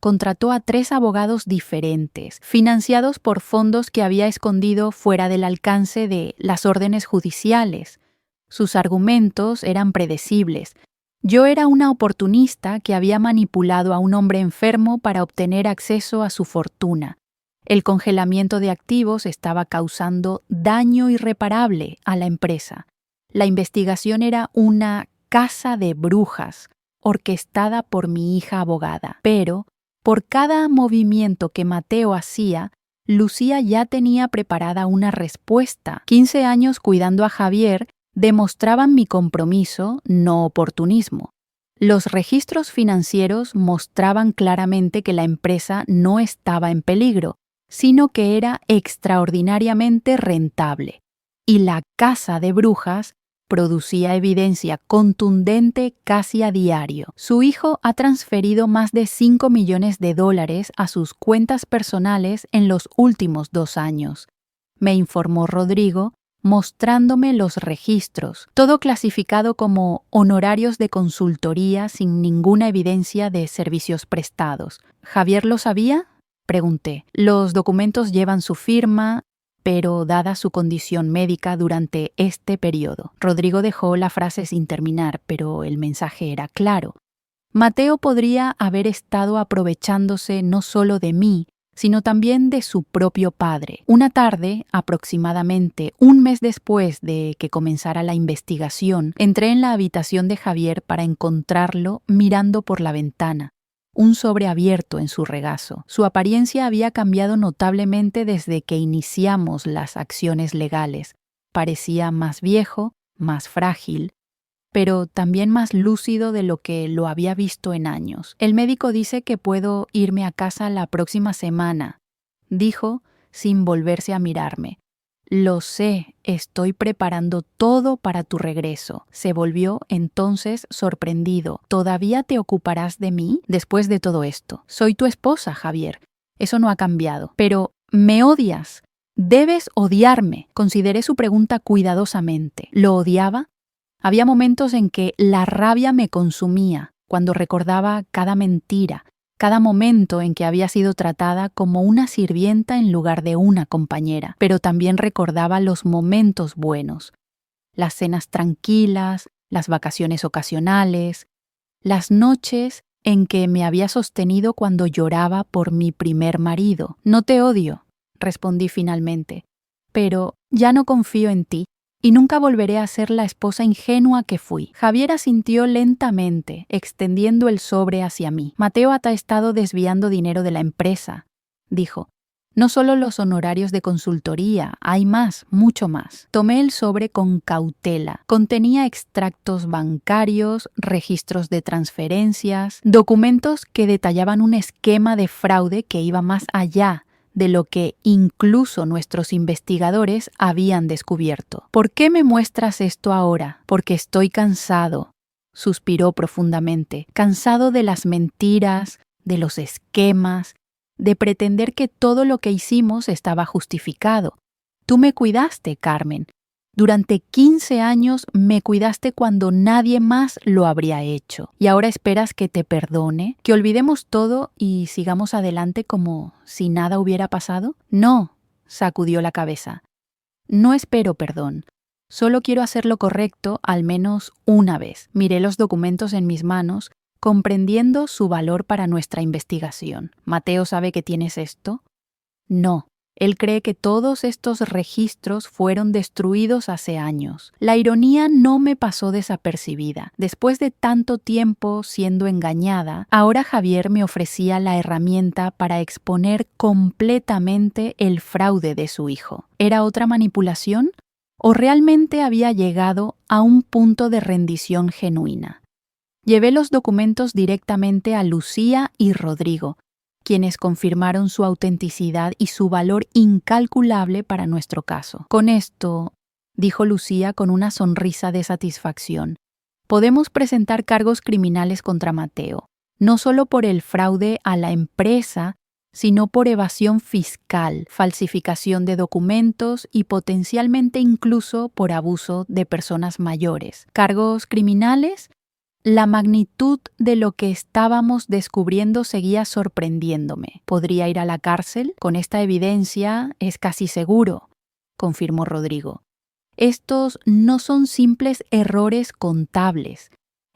Contrató a 3 abogados diferentes, financiados por fondos que había escondido fuera del alcance de las órdenes judiciales. Sus argumentos eran predecibles. Yo era una oportunista que había manipulado a un hombre enfermo para obtener acceso a su fortuna. El congelamiento de activos estaba causando daño irreparable a la empresa. La investigación era una caza de brujas, orquestada por mi hija abogada. Pero, por cada movimiento que Mateo hacía, Lucía ya tenía preparada una respuesta. 15 años cuidando a Javier demostraban mi compromiso, no oportunismo. Los registros financieros mostraban claramente que la empresa no estaba en peligro, sino que era extraordinariamente rentable. Y la caza de brujas producía evidencia contundente casi a diario. Su hijo ha transferido más de $5 millones a sus cuentas personales en los últimos 2 años, me informó Rodrigo, mostrándome los registros, todo clasificado como honorarios de consultoría sin ninguna evidencia de servicios prestados. ¿Javier lo sabía?, pregunté. Los documentos llevan su firma, pero dada su condición médica durante este periodo. Rodrigo dejó la frase sin terminar, pero el mensaje era claro. Mateo podría haber estado aprovechándose no solo de mí, sino también de su propio padre. Una tarde, aproximadamente un mes después de que comenzara la investigación, entré en la habitación de Javier para encontrarlo mirando por la ventana, un sobre abierto en su regazo. Su apariencia había cambiado notablemente desde que iniciamos las acciones legales. Parecía más viejo, más frágil, pero también más lúcido de lo que lo había visto en años. El médico dice que puedo irme a casa la próxima semana, dijo sin volverse a mirarme. Lo sé, estoy preparando todo para tu regreso. Se volvió entonces sorprendido. ¿Todavía te ocuparás de mí después de todo esto? Soy tu esposa, Javier. Eso no ha cambiado. Pero, ¿me odias? Debes odiarme. Consideré su pregunta cuidadosamente. ¿Lo odiaba? Había momentos en que la rabia me consumía, cuando recordaba cada mentira, cada momento en que había sido tratada como una sirvienta en lugar de una compañera, pero también recordaba los momentos buenos, las cenas tranquilas, las vacaciones ocasionales, las noches en que me había sostenido cuando lloraba por mi primer marido. No te odio, respondí finalmente, pero ya no confío en ti y nunca volveré a ser la esposa ingenua que fui. Javier asintió lentamente, extendiendo el sobre hacia mí. Mateo ha estado desviando dinero de la empresa, dijo. No solo los honorarios de consultoría, hay más, mucho más. Tomé el sobre con cautela. Contenía extractos bancarios, registros de transferencias, documentos que detallaban un esquema de fraude que iba más allá de lo que incluso nuestros investigadores habían descubierto. ¿Por qué me muestras esto ahora? Porque estoy cansado, suspiró profundamente, cansado de las mentiras, de los esquemas, de pretender que todo lo que hicimos estaba justificado. Tú me cuidaste, Carmen. Durante 15 años me cuidaste cuando nadie más lo habría hecho. ¿Y ahora esperas que te perdone? ¿Que olvidemos todo y sigamos adelante como si nada hubiera pasado? No, sacudió la cabeza. No espero perdón. Solo quiero hacer lo correcto al menos una vez. Miré los documentos en mis manos, comprendiendo su valor para nuestra investigación. ¿Mateo sabe que tienes esto? No. Él cree que todos estos registros fueron destruidos hace años. La ironía no me pasó desapercibida. Después de tanto tiempo siendo engañada, ahora Javier me ofrecía la herramienta para exponer completamente el fraude de su hijo. ¿Era otra manipulación? ¿O realmente había llegado a un punto de rendición genuina? Llevé los documentos directamente a Lucía y Rodrigo, quienes confirmaron su autenticidad y su valor incalculable para nuestro caso. Con esto, dijo Lucía con una sonrisa de satisfacción, podemos presentar cargos criminales contra Mateo, no solo por el fraude a la empresa, sino por evasión fiscal, falsificación de documentos y potencialmente incluso por abuso de personas mayores. ¿Cargos criminales? La magnitud de lo que estábamos descubriendo seguía sorprendiéndome. ¿Podría ir a la cárcel? Con esta evidencia es casi seguro, confirmó Rodrigo. Estos no son simples errores contables.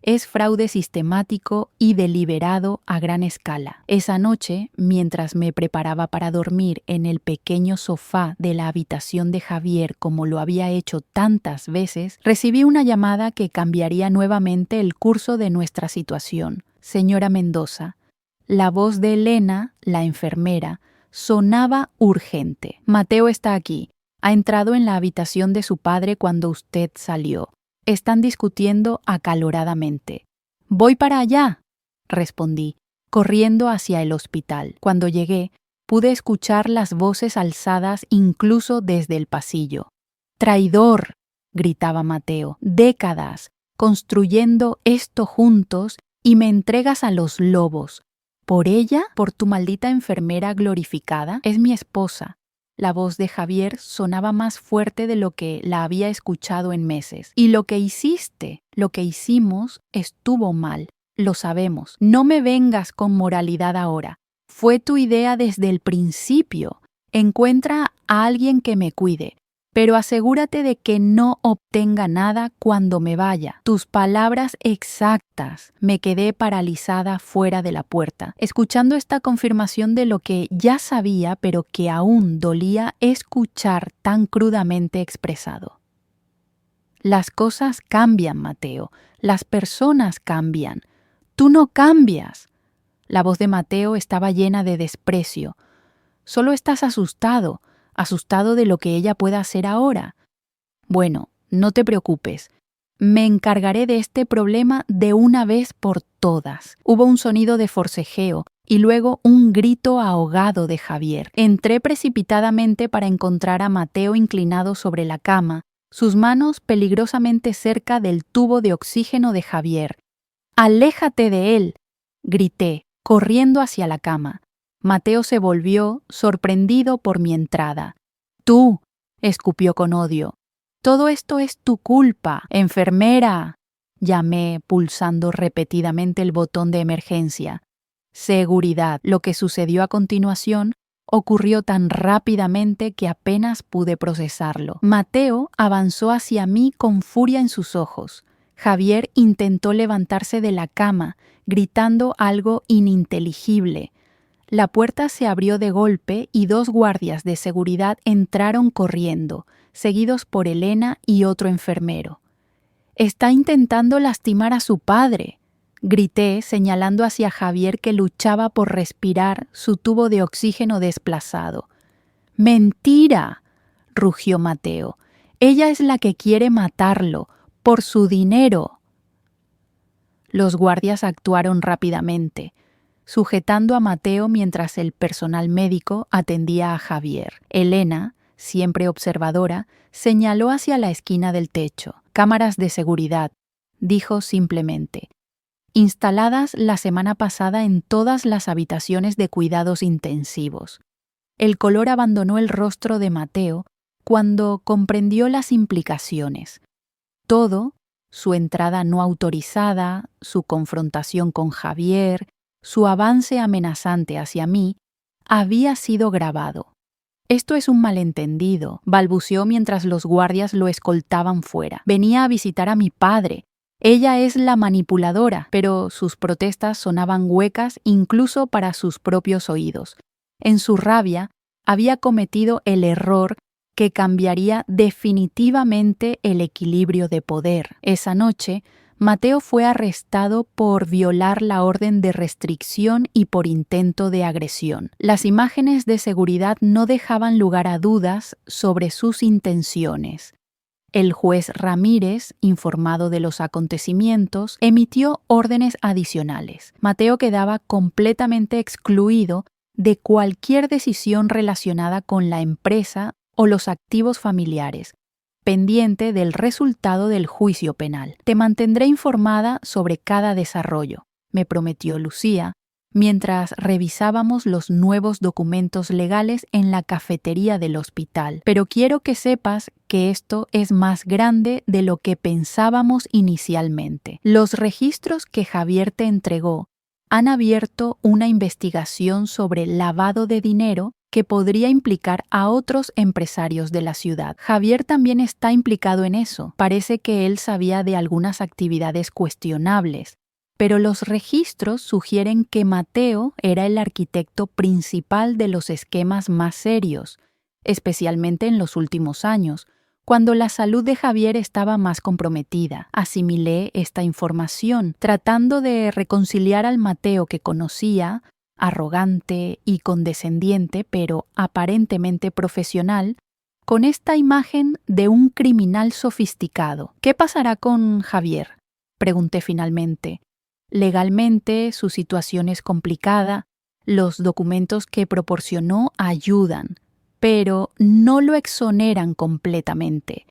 Es fraude sistemático y deliberado a gran escala. Esa noche, mientras me preparaba para dormir en el pequeño sofá de la habitación de Javier como lo había hecho tantas veces, recibí una llamada que cambiaría nuevamente el curso de nuestra situación. Señora Mendoza, la voz de Elena, la enfermera, sonaba urgente. Mateo está aquí. Ha entrado en la habitación de su padre cuando usted salió. Están discutiendo acaloradamente. «Voy para allá», respondí, corriendo hacia el hospital. Cuando llegué, pude escuchar las voces alzadas incluso desde el pasillo. «¡Traidor!», gritaba Mateo. «¡Décadas construyendo esto juntos y me entregas a los lobos! ¿Por ella? ¿Por tu maldita enfermera glorificada? Es mi esposa». La voz de Javier sonaba más fuerte de lo que la había escuchado en meses. «Y lo que hiciste, lo que hicimos, estuvo mal. Lo sabemos. No me vengas con moralidad ahora. Fue tu idea desde el principio. Encuentra a alguien que me cuide. Pero asegúrate de que no obtenga nada cuando me vaya». Tus palabras exactas. Me quedé paralizada fuera de la puerta, escuchando esta confirmación de lo que ya sabía, pero que aún dolía escuchar tan crudamente expresado. Las cosas cambian, Mateo. Las personas cambian. Tú no cambias. La voz de Mateo estaba llena de desprecio. Solo estás asustado de lo que ella pueda hacer ahora. Bueno, no te preocupes. Me encargaré de este problema de una vez por todas. Hubo un sonido de forcejeo y luego un grito ahogado de Javier. Entré precipitadamente para encontrar a Mateo inclinado sobre la cama, sus manos peligrosamente cerca del tubo de oxígeno de Javier. «¡Aléjate de él!», grité, corriendo hacia la cama. Mateo se volvió, sorprendido por mi entrada. «Tú», escupió con odio. «Todo esto es tu culpa, enfermera», llamé, pulsando repetidamente el botón de emergencia. Seguridad. Lo que sucedió a continuación ocurrió tan rápidamente que apenas pude procesarlo. Mateo avanzó hacia mí con furia en sus ojos. Javier intentó levantarse de la cama, gritando algo ininteligible. La puerta se abrió de golpe y 2 guardias de seguridad entraron corriendo, seguidos por Elena y otro enfermero. «Está intentando lastimar a su padre», grité, señalando hacia Javier que luchaba por respirar, su tubo de oxígeno desplazado. «¡Mentira!», rugió Mateo. «Ella es la que quiere matarlo, por su dinero». Los guardias actuaron rápidamente, sujetando a Mateo mientras el personal médico atendía a Javier. Elena, siempre observadora, señaló hacia la esquina del techo. «Cámaras de seguridad», dijo simplemente, instaladas la semana pasada en todas las habitaciones de cuidados intensivos. El color abandonó el rostro de Mateo, cuando comprendió las implicaciones. Todo, su entrada no autorizada, su confrontación con Javier, su avance amenazante hacia mí, había sido grabado. Esto es un malentendido, balbuceó mientras los guardias lo escoltaban fuera. Venía a visitar a mi padre. Ella es la manipuladora, pero sus protestas sonaban huecas incluso para sus propios oídos. En su rabia, había cometido el error que cambiaría definitivamente el equilibrio de poder. Esa noche, Mateo fue arrestado por violar la orden de restricción y por intento de agresión. Las imágenes de seguridad no dejaban lugar a dudas sobre sus intenciones. El juez Ramírez, informado de los acontecimientos, emitió órdenes adicionales. Mateo quedaba completamente excluido de cualquier decisión relacionada con la empresa o los activos familiares, pendiente del resultado del juicio penal. Te mantendré informada sobre cada desarrollo, me prometió Lucía, mientras revisábamos los nuevos documentos legales en la cafetería del hospital. Pero quiero que sepas que esto es más grande de lo que pensábamos inicialmente. Los registros que Javier te entregó han abierto una investigación sobre lavado de dinero que podría implicar a otros empresarios de la ciudad. Javier también está implicado en eso. Parece que él sabía de algunas actividades cuestionables, pero los registros sugieren que Mateo era el arquitecto principal de los esquemas más serios, especialmente en los últimos años, cuando la salud de Javier estaba más comprometida. Asimilé esta información, tratando de reconciliar al Mateo que conocía, arrogante y condescendiente, pero aparentemente profesional, con esta imagen de un criminal sofisticado. ¿Qué pasará con Javier?, pregunté finalmente. Legalmente, su situación es complicada, los documentos que proporcionó ayudan, pero no lo exoneran completamente.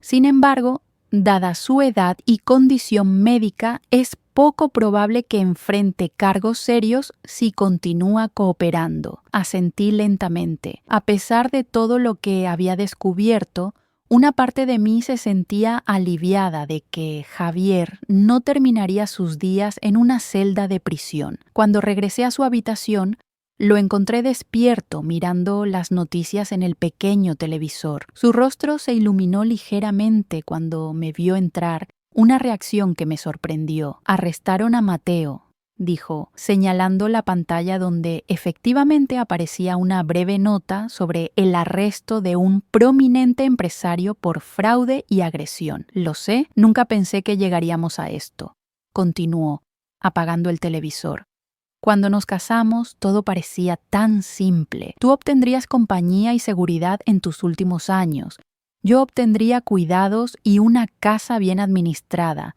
Sin embargo, dada su edad y condición médica, es poco probable que enfrente cargos serios si continúa cooperando. Asentí lentamente. A pesar de todo lo que había descubierto, una parte de mí se sentía aliviada de que Javier no terminaría sus días en una celda de prisión. Cuando regresé a su habitación, lo encontré despierto mirando las noticias en el pequeño televisor. Su rostro se iluminó ligeramente cuando me vio entrar, una reacción que me sorprendió. Arrestaron a Mateo, dijo, señalando la pantalla donde efectivamente aparecía una breve nota sobre el arresto de un prominente empresario por fraude y agresión. Lo sé, nunca pensé que llegaríamos a esto, continuó, apagando el televisor. Cuando nos casamos, todo parecía tan simple. Tú obtendrías compañía y seguridad en tus últimos años. Yo obtendría cuidados y una casa bien administrada.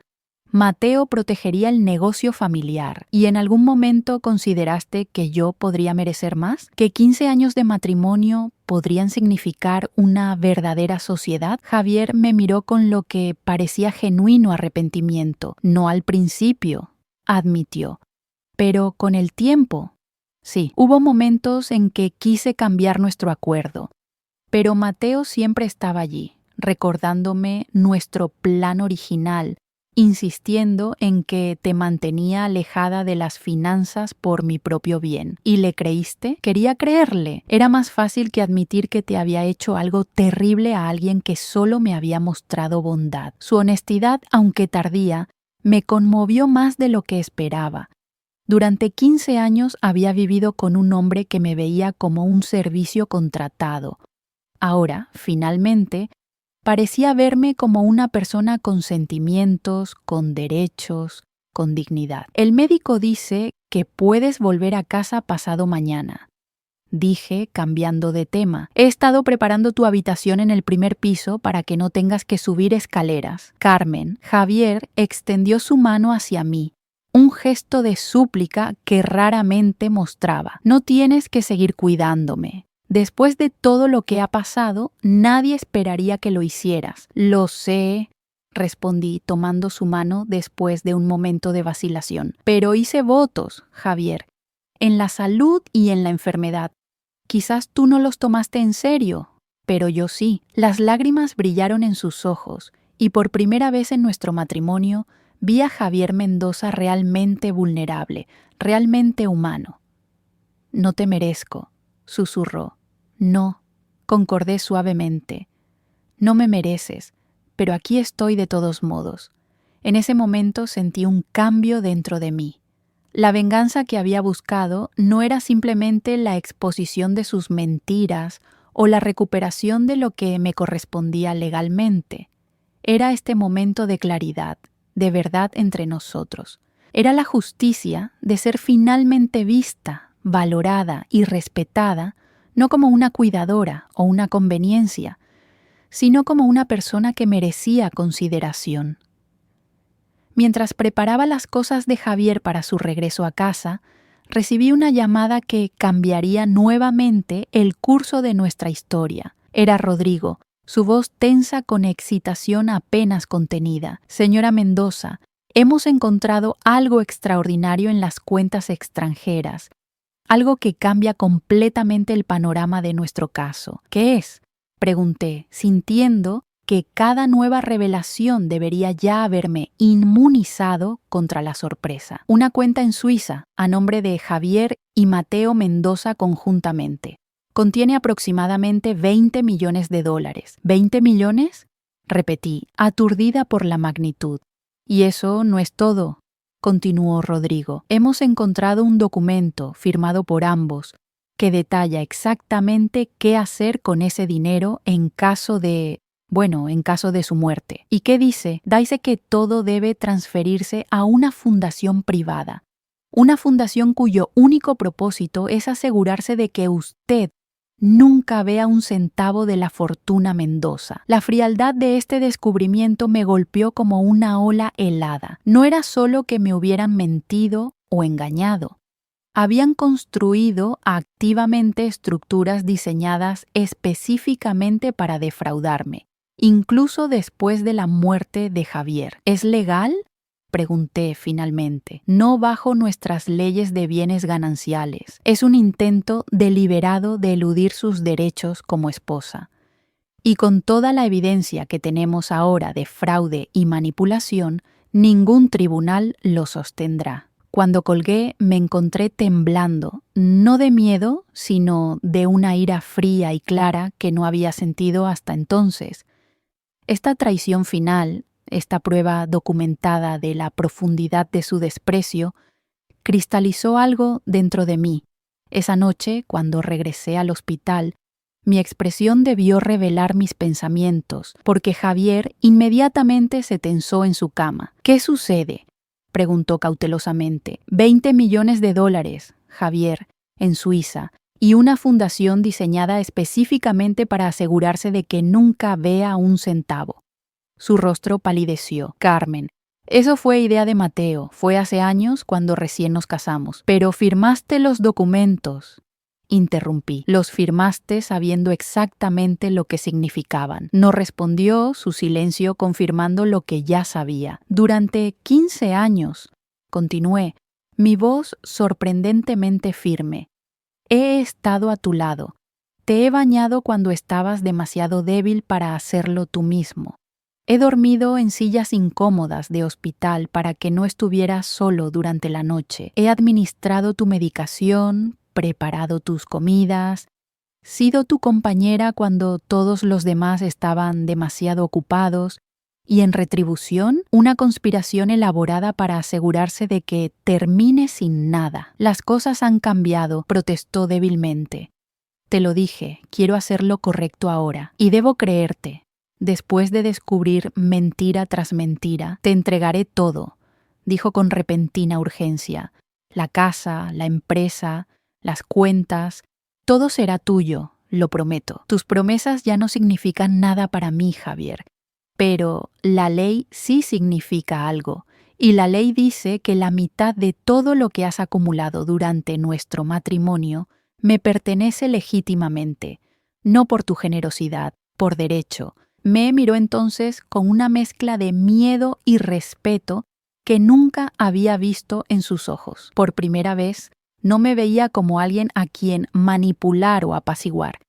Mateo protegería el negocio familiar. ¿Y en algún momento consideraste que yo podría merecer más? ¿Que 15 años de matrimonio podrían significar una verdadera sociedad? Javier me miró con lo que parecía genuino arrepentimiento. No al principio, admitió. Pero con el tiempo, sí, hubo momentos en que quise cambiar nuestro acuerdo, pero Mateo siempre estaba allí, recordándome nuestro plan original, insistiendo en que te mantenía alejada de las finanzas por mi propio bien. ¿Y le creíste? Quería creerle. Era más fácil que admitir que te había hecho algo terrible a alguien que solo me había mostrado bondad. Su honestidad, aunque tardía, me conmovió más de lo que esperaba. Durante 15 años había vivido con un hombre que me veía como un servicio contratado. Ahora, finalmente, parecía verme como una persona con sentimientos, con derechos, con dignidad. El médico dice que puedes volver a casa pasado mañana. Dije, cambiando de tema. He estado preparando tu habitación en el primer piso para que no tengas que subir escaleras. Carmen, Javier extendió su mano hacia mí. Un gesto de súplica que raramente mostraba. No tienes que seguir cuidándome. Después de todo lo que ha pasado, nadie esperaría que lo hicieras. Lo sé, respondí tomando su mano después de un momento de vacilación. Pero hice votos, Javier, en la salud y en la enfermedad. Quizás tú no los tomaste en serio. Pero yo sí. Las lágrimas brillaron en sus ojos, y por primera vez en nuestro matrimonio vi a Javier Mendoza realmente vulnerable, realmente humano. No te merezco, susurró. No, concordé suavemente. No me mereces, pero aquí estoy de todos modos. En ese momento sentí un cambio dentro de mí. La venganza que había buscado no era simplemente la exposición de sus mentiras o la recuperación de lo que me correspondía legalmente. Era este momento de claridad, de verdad entre nosotros. Era la justicia de ser finalmente vista, valorada y respetada, no como una cuidadora o una conveniencia, sino como una persona que merecía consideración. Mientras preparaba las cosas de Javier para su regreso a casa, recibí una llamada que cambiaría nuevamente el curso de nuestra historia. Era Rodrigo, su voz tensa con excitación apenas contenida. Señora Mendoza, hemos encontrado algo extraordinario en las cuentas extranjeras, algo que cambia completamente el panorama de nuestro caso. ¿Qué es?, pregunté, sintiendo que cada nueva revelación debería ya haberme inmunizado contra la sorpresa. Una cuenta en Suiza, a nombre de Javier y Mateo Mendoza conjuntamente. Contiene aproximadamente $20 millones. ¿20 millones? Repetí, aturdida por la magnitud. Y eso no es todo, continuó Rodrigo. Hemos encontrado un documento firmado por ambos que detalla exactamente qué hacer con ese dinero en caso de su muerte. ¿Y qué dice? Dice que todo debe transferirse a una fundación privada. Una fundación cuyo único propósito es asegurarse de que usted nunca vea un centavo de la fortuna Mendoza. La frialdad de este descubrimiento me golpeó como una ola helada. No era solo que me hubieran mentido o engañado. Habían construido activamente estructuras diseñadas específicamente para defraudarme, incluso después de la muerte de Javier. ¿Es legal?, pregunté finalmente. No bajo nuestras leyes de bienes gananciales. Es un intento deliberado de eludir sus derechos como esposa. Y con toda la evidencia que tenemos ahora de fraude y manipulación, ningún tribunal lo sostendrá. Cuando colgué me encontré temblando, no de miedo, sino de una ira fría y clara que no había sentido hasta entonces. Esta traición final, esta prueba documentada de la profundidad de su desprecio, cristalizó algo dentro de mí. Esa noche, cuando regresé al hospital, mi expresión debió revelar mis pensamientos, porque Javier inmediatamente se tensó en su cama. ¿Qué sucede?, preguntó cautelosamente. $20 millones, Javier, en Suiza, y una fundación diseñada específicamente para asegurarse de que nunca vea un centavo. Su rostro palideció. Carmen, eso fue idea de Mateo. Fue hace años cuando recién nos casamos. Pero firmaste los documentos. Interrumpí. Los firmaste sabiendo exactamente lo que significaban. No respondió, su silencio confirmando lo que ya sabía. Durante 15 años, continué, mi voz sorprendentemente firme. He estado a tu lado. Te he bañado cuando estabas demasiado débil para hacerlo tú mismo. He dormido en sillas incómodas de hospital para que no estuvieras solo durante la noche. He administrado tu medicación, preparado tus comidas, sido tu compañera cuando todos los demás estaban demasiado ocupados, y en retribución, una conspiración elaborada para asegurarse de que termine sin nada. Las cosas han cambiado, protestó débilmente. Te lo dije, quiero hacer lo correcto ahora, y debo creerte. Después de descubrir mentira tras mentira, te entregaré todo, dijo con repentina urgencia. La casa, la empresa, las cuentas, todo será tuyo, lo prometo. Tus promesas ya no significan nada para mí, Javier. Pero la ley sí significa algo, y la ley dice que la mitad de todo lo que has acumulado durante nuestro matrimonio me pertenece legítimamente, no por tu generosidad, por derecho. Me miró entonces con una mezcla de miedo y respeto que nunca había visto en sus ojos. Por primera vez, no me veía como alguien a quien manipular o apaciguar.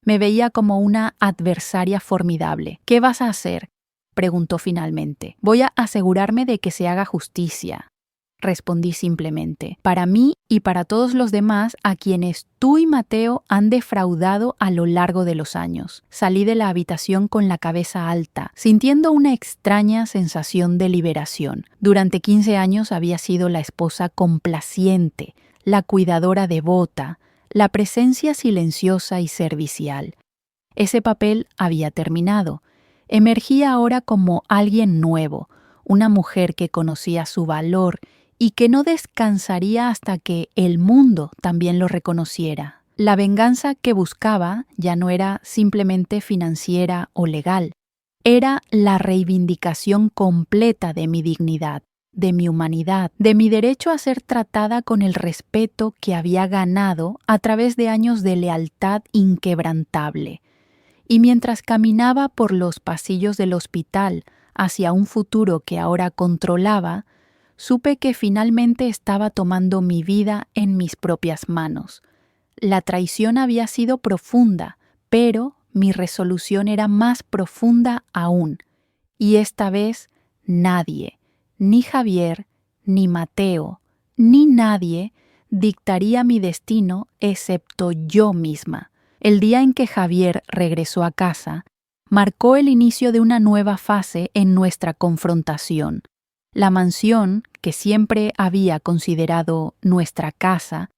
Me veía como una adversaria formidable. ¿Qué vas a hacer?, preguntó finalmente. Voy a asegurarme de que se haga justicia, respondí simplemente, para mí y para todos los demás a quienes tú y Mateo han defraudado a lo largo de los años. Salí de la habitación con la cabeza alta, sintiendo una extraña sensación de liberación. Durante 15 años había sido la esposa complaciente, la cuidadora devota, la presencia silenciosa y servicial. Ese papel había terminado. Emergía ahora como alguien nuevo, una mujer que conocía su valor y que no descansaría hasta que el mundo también lo reconociera. La venganza que buscaba ya no era simplemente financiera o legal, era la reivindicación completa de mi dignidad, de mi humanidad, de mi derecho a ser tratada con el respeto que había ganado a través de años de lealtad inquebrantable. Y mientras caminaba por los pasillos del hospital hacia un futuro que ahora controlaba, supe que finalmente estaba tomando mi vida en mis propias manos. La traición había sido profunda, pero mi resolución era más profunda aún. Y esta vez nadie, ni Javier, ni Mateo, ni nadie dictaría mi destino excepto yo misma. El día en que Javier regresó a casa, marcó el inicio de una nueva fase en nuestra confrontación. La mansión, que siempre había considerado nuestra casa,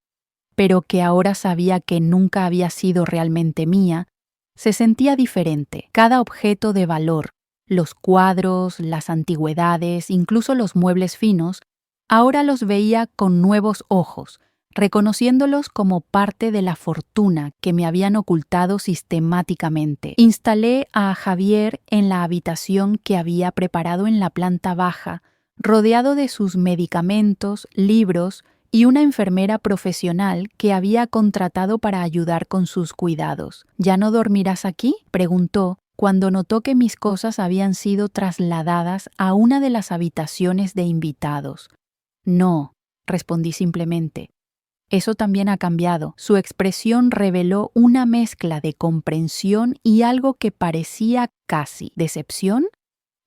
pero que ahora sabía que nunca había sido realmente mía, se sentía diferente. Cada objeto de valor, los cuadros, las antigüedades, incluso los muebles finos, ahora los veía con nuevos ojos, reconociéndolos como parte de la fortuna que me habían ocultado sistemáticamente. Instalé a Javier en la habitación que había preparado en la planta baja, rodeado de sus medicamentos, libros y una enfermera profesional que había contratado para ayudar con sus cuidados. ¿Ya no dormirás aquí?, preguntó cuando notó que mis cosas habían sido trasladadas a una de las habitaciones de invitados. No, respondí simplemente. Eso también ha cambiado. Su expresión reveló una mezcla de comprensión y algo que parecía casi decepción.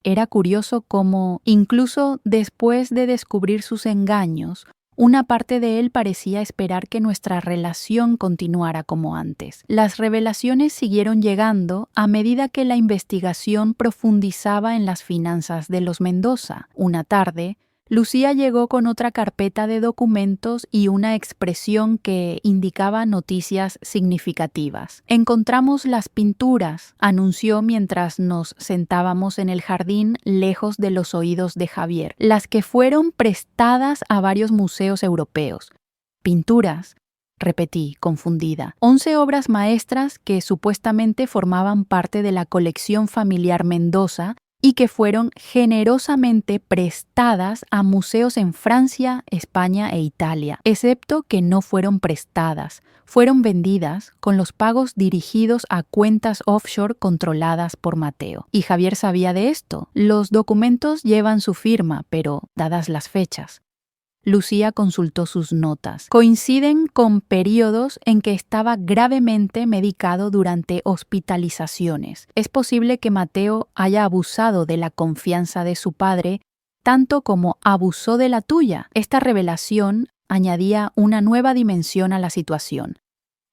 Era curioso cómo, incluso después de descubrir sus engaños, una parte de él parecía esperar que nuestra relación continuara como antes. Las revelaciones siguieron llegando a medida que la investigación profundizaba en las finanzas de los Mendoza. Una tarde, Lucía llegó con otra carpeta de documentos y una expresión que indicaba noticias significativas. Encontramos las pinturas, anunció mientras nos sentábamos en el jardín lejos de los oídos de Javier, las que fueron prestadas a varios museos europeos. Pinturas, repetí, confundida. 11 obras maestras que supuestamente formaban parte de la colección familiar Mendoza y que fueron generosamente prestadas a museos en Francia, España e Italia, excepto que no fueron prestadas, fueron vendidas con los pagos dirigidos a cuentas offshore controladas por Mateo. Y Javier sabía de esto. Los documentos llevan su firma, pero dadas las fechas. Lucía consultó sus notas. Coinciden con periodos en que estaba gravemente medicado durante hospitalizaciones. Es posible que Mateo haya abusado de la confianza de su padre, tanto como abusó de la tuya. Esta revelación añadía una nueva dimensión a la situación.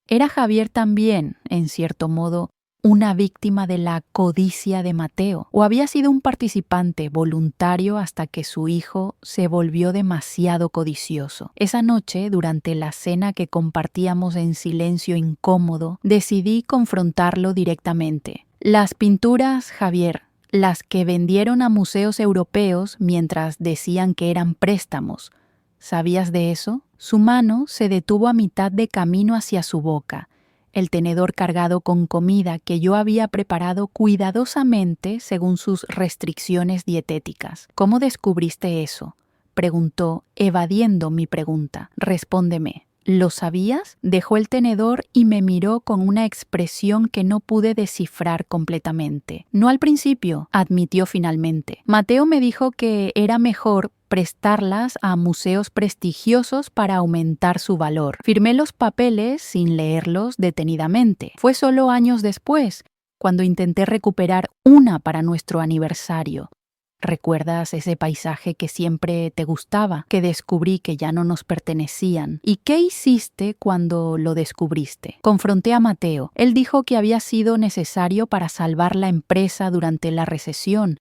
¿Era Javier también, en cierto modo, una víctima de la codicia de Mateo? ¿O había sido un participante voluntario hasta que su hijo se volvió demasiado codicioso? Esa noche, durante la cena que compartíamos en silencio incómodo, decidí confrontarlo directamente. Las pinturas, Javier, las que vendieron a museos europeos mientras decían que eran préstamos, ¿sabías de eso? Su mano se detuvo a mitad de camino hacia su boca. El tenedor cargado con comida que yo había preparado cuidadosamente según sus restricciones dietéticas. ¿Cómo descubriste eso?, preguntó, evadiendo mi pregunta. Respóndeme. ¿Lo sabías? Dejó el tenedor y me miró con una expresión que no pude descifrar completamente. No al principio, admitió finalmente. Mateo me dijo que era mejor prestarlas a museos prestigiosos para aumentar su valor. Firmé los papeles sin leerlos detenidamente. Fue solo años después, cuando intenté recuperar una para nuestro aniversario. ¿Recuerdas ese paisaje que siempre te gustaba, que descubrí que ya no nos pertenecían? ¿Y qué hiciste cuando lo descubriste? Confronté a Mateo. Él dijo que había sido necesario para salvar la empresa durante la recesión,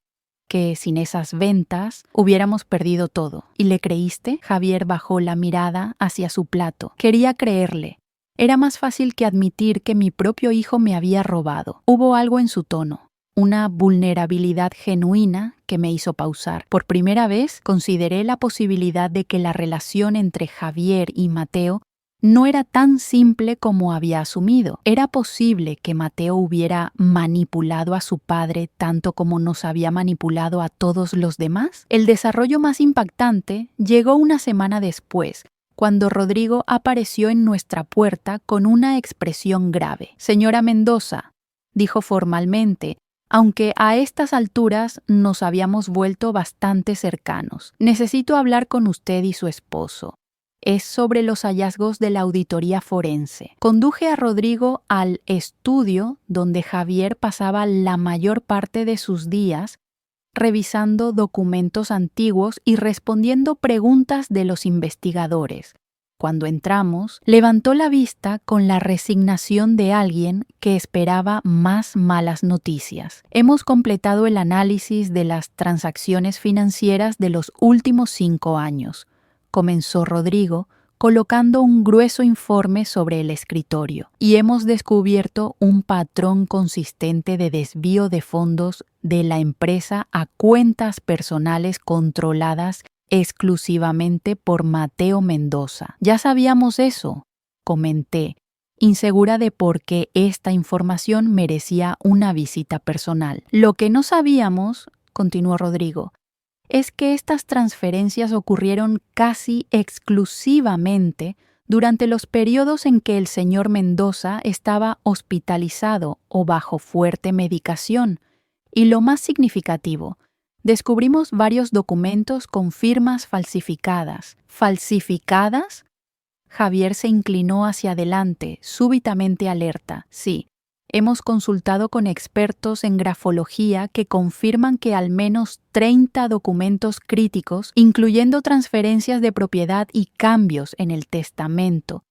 que sin esas ventas hubiéramos perdido todo. ¿Y le creíste? Javier bajó la mirada hacia su plato. Quería creerle. Era más fácil que admitir que mi propio hijo me había robado. Hubo algo en su tono. Una vulnerabilidad genuina que me hizo pausar. Por primera vez consideré la posibilidad de que la relación entre Javier y Mateo no era tan simple como había asumido. ¿Era posible que Mateo hubiera manipulado a su padre tanto como nos había manipulado a todos los demás? El desarrollo más impactante llegó una semana después, cuando Rodrigo apareció en nuestra puerta con una expresión grave. «Señora Mendoza», dijo formalmente, aunque a estas alturas nos habíamos vuelto bastante cercanos. «Necesito hablar con usted y su esposo. Es sobre los hallazgos de la auditoría forense». Conduje a Rodrigo al estudio donde Javier pasaba la mayor parte de sus días, revisando documentos antiguos y respondiendo preguntas de los investigadores. Cuando entramos, levantó la vista con la resignación de alguien que esperaba más malas noticias. «Hemos completado el análisis de las transacciones financieras de los últimos 5 años», comenzó Rodrigo, colocando un grueso informe sobre el escritorio. «Y hemos descubierto un patrón consistente de desvío de fondos de la empresa a cuentas personales controladas exclusivamente por Mateo Mendoza». «Ya sabíamos eso», comenté, insegura de por qué esta información merecía una visita personal. «Lo que no sabíamos», continuó Rodrigo, «es que estas transferencias ocurrieron casi exclusivamente durante los periodos en que el señor Mendoza estaba hospitalizado o bajo fuerte medicación. Y lo más significativo, descubrimos varios documentos con firmas falsificadas». «¿Falsificadas?». Javier se inclinó hacia adelante, súbitamente alerta. «Sí. Hemos consultado con expertos en grafología que confirman que al menos 30 documentos críticos, incluyendo transferencias de propiedad y cambios en el testamento,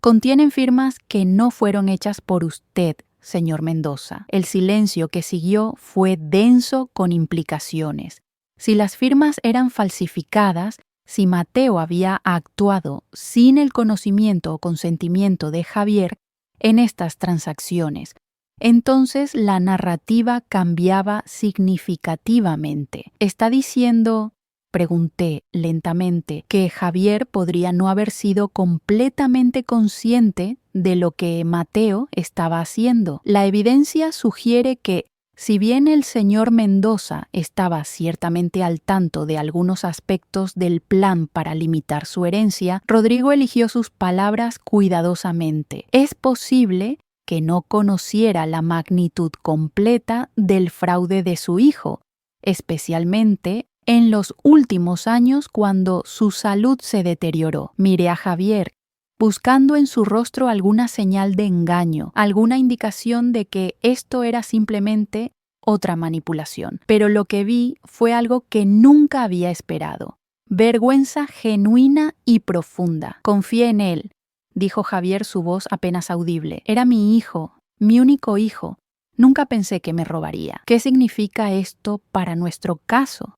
contienen firmas que no fueron hechas por usted, señor Mendoza». El silencio que siguió fue denso con implicaciones. Si las firmas eran falsificadas, si Mateo había actuado sin el conocimiento o consentimiento de Javier en estas transacciones, entonces la narrativa cambiaba significativamente. «¿Está diciendo», pregunté lentamente, «que Javier podría no haber sido completamente consciente de lo que Mateo estaba haciendo? La evidencia sugiere que, si bien el señor Mendoza estaba ciertamente al tanto de algunos aspectos del plan para limitar su herencia, Rodrigo eligió sus palabras cuidadosamente. Es posible que no conociera la magnitud completa del fraude de su hijo, especialmente en los últimos años cuando su salud se deterioró. Miré a Javier, buscando en su rostro alguna señal de engaño, alguna indicación de que esto era simplemente otra manipulación. Pero lo que vi fue algo que nunca había esperado. Vergüenza genuina y profunda. «Confié en él», dijo Javier, su voz apenas audible. «Era mi hijo, mi único hijo. Nunca pensé que me robaría». «¿Qué significa esto para nuestro caso?»,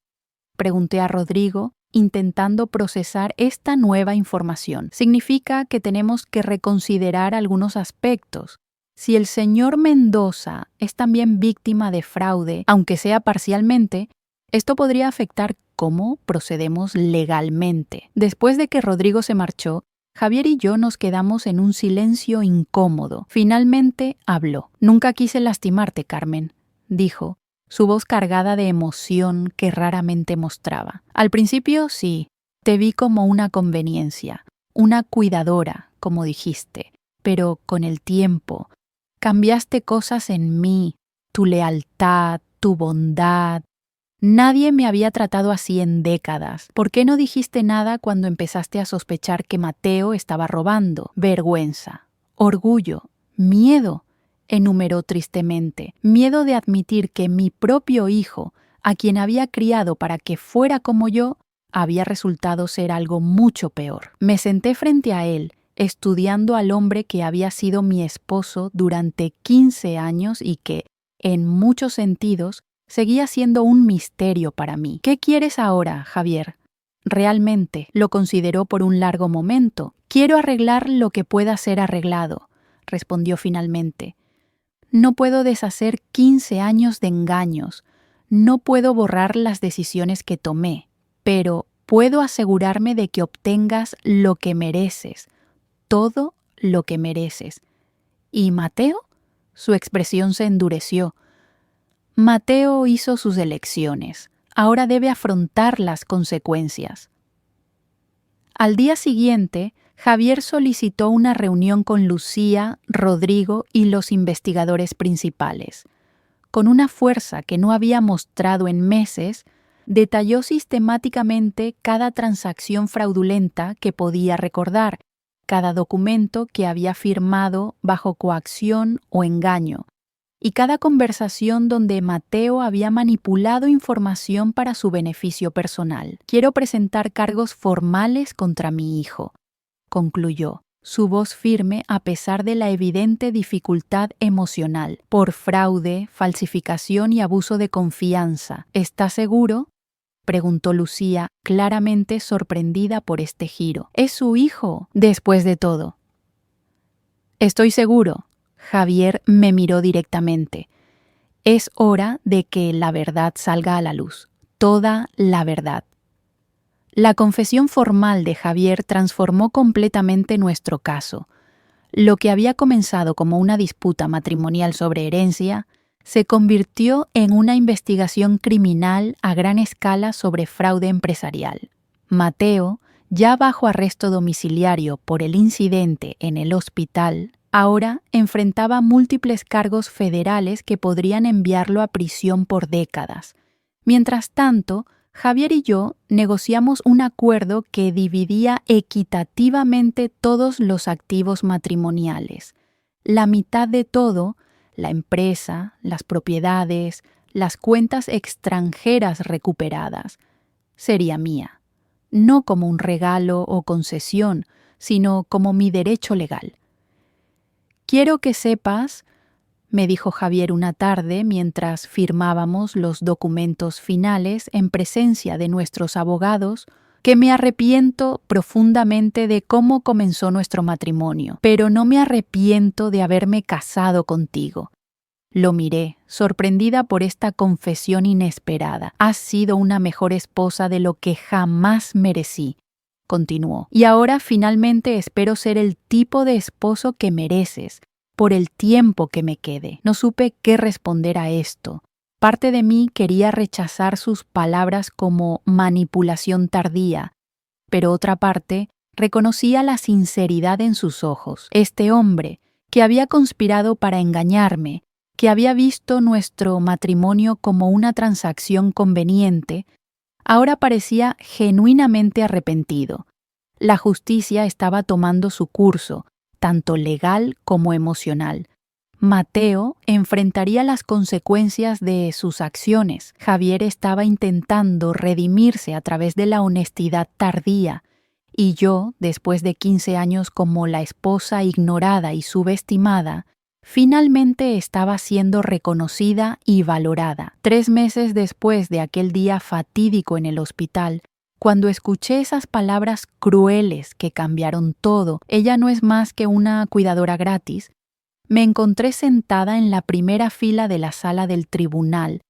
pregunté a Rodrigo, intentando procesar esta nueva información. «Significa que tenemos que reconsiderar algunos aspectos. Si el señor Mendoza es también víctima de fraude, aunque sea parcialmente, esto podría afectar cómo procedemos legalmente». Después de que Rodrigo se marchó, Javier y yo nos quedamos en un silencio incómodo. Finalmente habló. «Nunca quise lastimarte, Carmen», dijo, su voz cargada de emoción que raramente mostraba. «Al principio sí, te vi como una conveniencia, una cuidadora, como dijiste, pero con el tiempo cambiaste cosas en mí, tu lealtad, tu bondad. Nadie me había tratado así en décadas. ¿Por qué no dijiste nada cuando empezaste a sospechar que Mateo estaba robando? Vergüenza, orgullo, miedo, enumeró tristemente. Miedo de admitir que mi propio hijo, a quien había criado para que fuera como yo, había resultado ser algo mucho peor. Me senté frente a él, estudiando al hombre que había sido mi esposo durante 15 años y que, en muchos sentidos, seguía siendo un misterio para mí. ¿Qué quieres ahora, Javier? Realmente, lo consideró por un largo momento. Quiero arreglar lo que pueda ser arreglado, respondió finalmente. No puedo deshacer 15 años de engaños. No puedo borrar las decisiones que tomé, pero puedo asegurarme de que obtengas lo que mereces, todo lo que mereces. ¿Y Mateo? Su expresión se endureció. Mateo hizo sus elecciones. Ahora debe afrontar las consecuencias. Al día siguiente, Javier solicitó una reunión con Lucía, Rodrigo y los investigadores principales. Con una fuerza que no había mostrado en meses, detalló sistemáticamente cada transacción fraudulenta que podía recordar, cada documento que había firmado bajo coacción o engaño, y cada conversación donde Mateo había manipulado información para su beneficio personal. Quiero presentar cargos formales contra mi hijo, concluyó, su voz firme a pesar de la evidente dificultad emocional, por fraude, falsificación y abuso de confianza. ¿Está seguro?, preguntó Lucía, claramente sorprendida por este giro. Es su hijo, después de todo. Estoy seguro. Javier me miró directamente. Es hora de que la verdad salga a la luz, toda la verdad. La confesión formal de Javier transformó completamente nuestro caso. Lo que había comenzado como una disputa matrimonial sobre herencia se convirtió en una investigación criminal a gran escala sobre fraude empresarial. Mateo, ya bajo arresto domiciliario por el incidente en el hospital, ahora enfrentaba múltiples cargos federales que podrían enviarlo a prisión por décadas. Mientras tanto, Javier y yo negociamos un acuerdo que dividía equitativamente todos los activos matrimoniales. La mitad de todo, la empresa, las propiedades, las cuentas extranjeras recuperadas, sería mía, no como un regalo o concesión, sino como mi derecho legal. Quiero que sepas, me dijo Javier una tarde mientras firmábamos los documentos finales en presencia de nuestros abogados, que me arrepiento profundamente de cómo comenzó nuestro matrimonio, pero no me arrepiento de haberme casado contigo. Lo miré, sorprendida por esta confesión inesperada. Has sido una mejor esposa de lo que jamás merecí, continuó. Y ahora finalmente espero ser el tipo de esposo que mereces, por el tiempo que me quede. No supe qué responder a esto. Parte de mí quería rechazar sus palabras como manipulación tardía, pero otra parte reconocía la sinceridad en sus ojos. Este hombre, que había conspirado para engañarme, que había visto nuestro matrimonio como una transacción conveniente, ahora parecía genuinamente arrepentido. La justicia estaba tomando su curso, tanto legal como emocional. Mateo enfrentaría las consecuencias de sus acciones. Javier estaba intentando redimirse a través de la honestidad tardía, y yo, después de 15 años como la esposa ignorada y subestimada, finalmente estaba siendo reconocida y valorada. 3 meses después de aquel día fatídico en el hospital, cuando escuché esas palabras crueles que cambiaron todo, ella no es más que una cuidadora gratis, me encontré sentada en la primera fila de la sala del tribunal,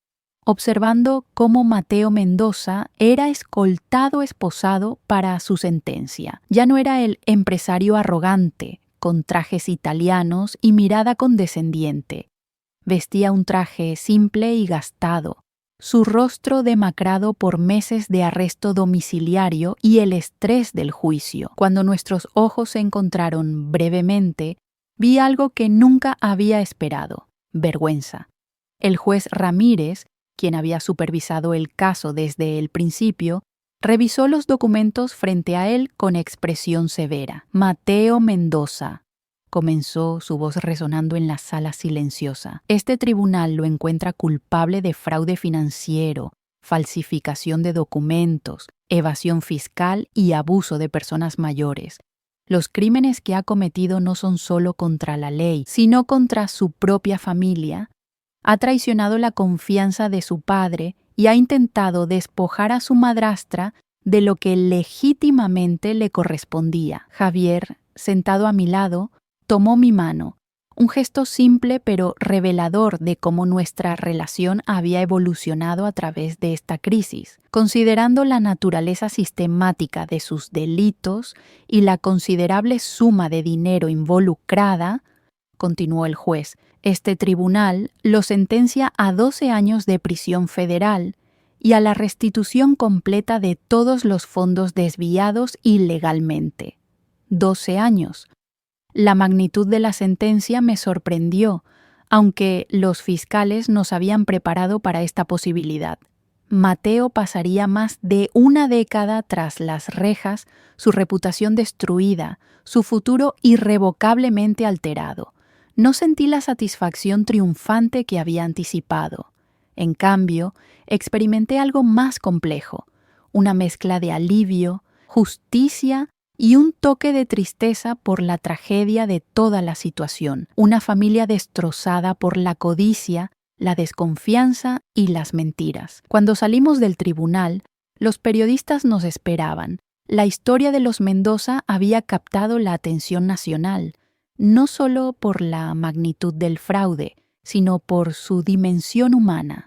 observando cómo Mateo Mendoza era esposado para su sentencia. Ya no era el empresario arrogante, con trajes italianos y mirada condescendiente. Vestía un traje simple y gastado, su rostro demacrado por meses de arresto domiciliario y el estrés del juicio. Cuando nuestros ojos se encontraron brevemente, vi algo que nunca había esperado: vergüenza. El juez Ramírez, quien había supervisado el caso desde el principio, revisó los documentos frente a él con expresión severa. «Mateo Mendoza», comenzó, su voz resonando en la sala silenciosa. «Este tribunal lo encuentra culpable de fraude financiero, falsificación de documentos, evasión fiscal y abuso de personas mayores. Los crímenes que ha cometido no son solo contra la ley, sino contra su propia familia. Ha traicionado la confianza de su padre y ha intentado despojar a su madrastra de lo que legítimamente le correspondía». Javier, sentado a mi lado, tomó mi mano, un gesto simple pero revelador de cómo nuestra relación había evolucionado a través de esta crisis. Considerando la naturaleza sistemática de sus delitos y la considerable suma de dinero involucrada, continuó el juez, este tribunal lo sentencia a 12 años de prisión federal y a la restitución completa de todos los fondos desviados ilegalmente. 12 años. La magnitud de la sentencia me sorprendió, aunque los fiscales nos habían preparado para esta posibilidad. Mateo pasaría más de una década tras las rejas, su reputación destruida, su futuro irrevocablemente alterado. No sentí la satisfacción triunfante que había anticipado. En cambio, experimenté algo más complejo, una mezcla de alivio, justicia y un toque de tristeza por la tragedia de toda la situación. Una familia destrozada por la codicia, la desconfianza y las mentiras. Cuando salimos del tribunal, los periodistas nos esperaban. La historia de los Mendoza había captado la atención nacional, no solo por la magnitud del fraude, sino por su dimensión humana.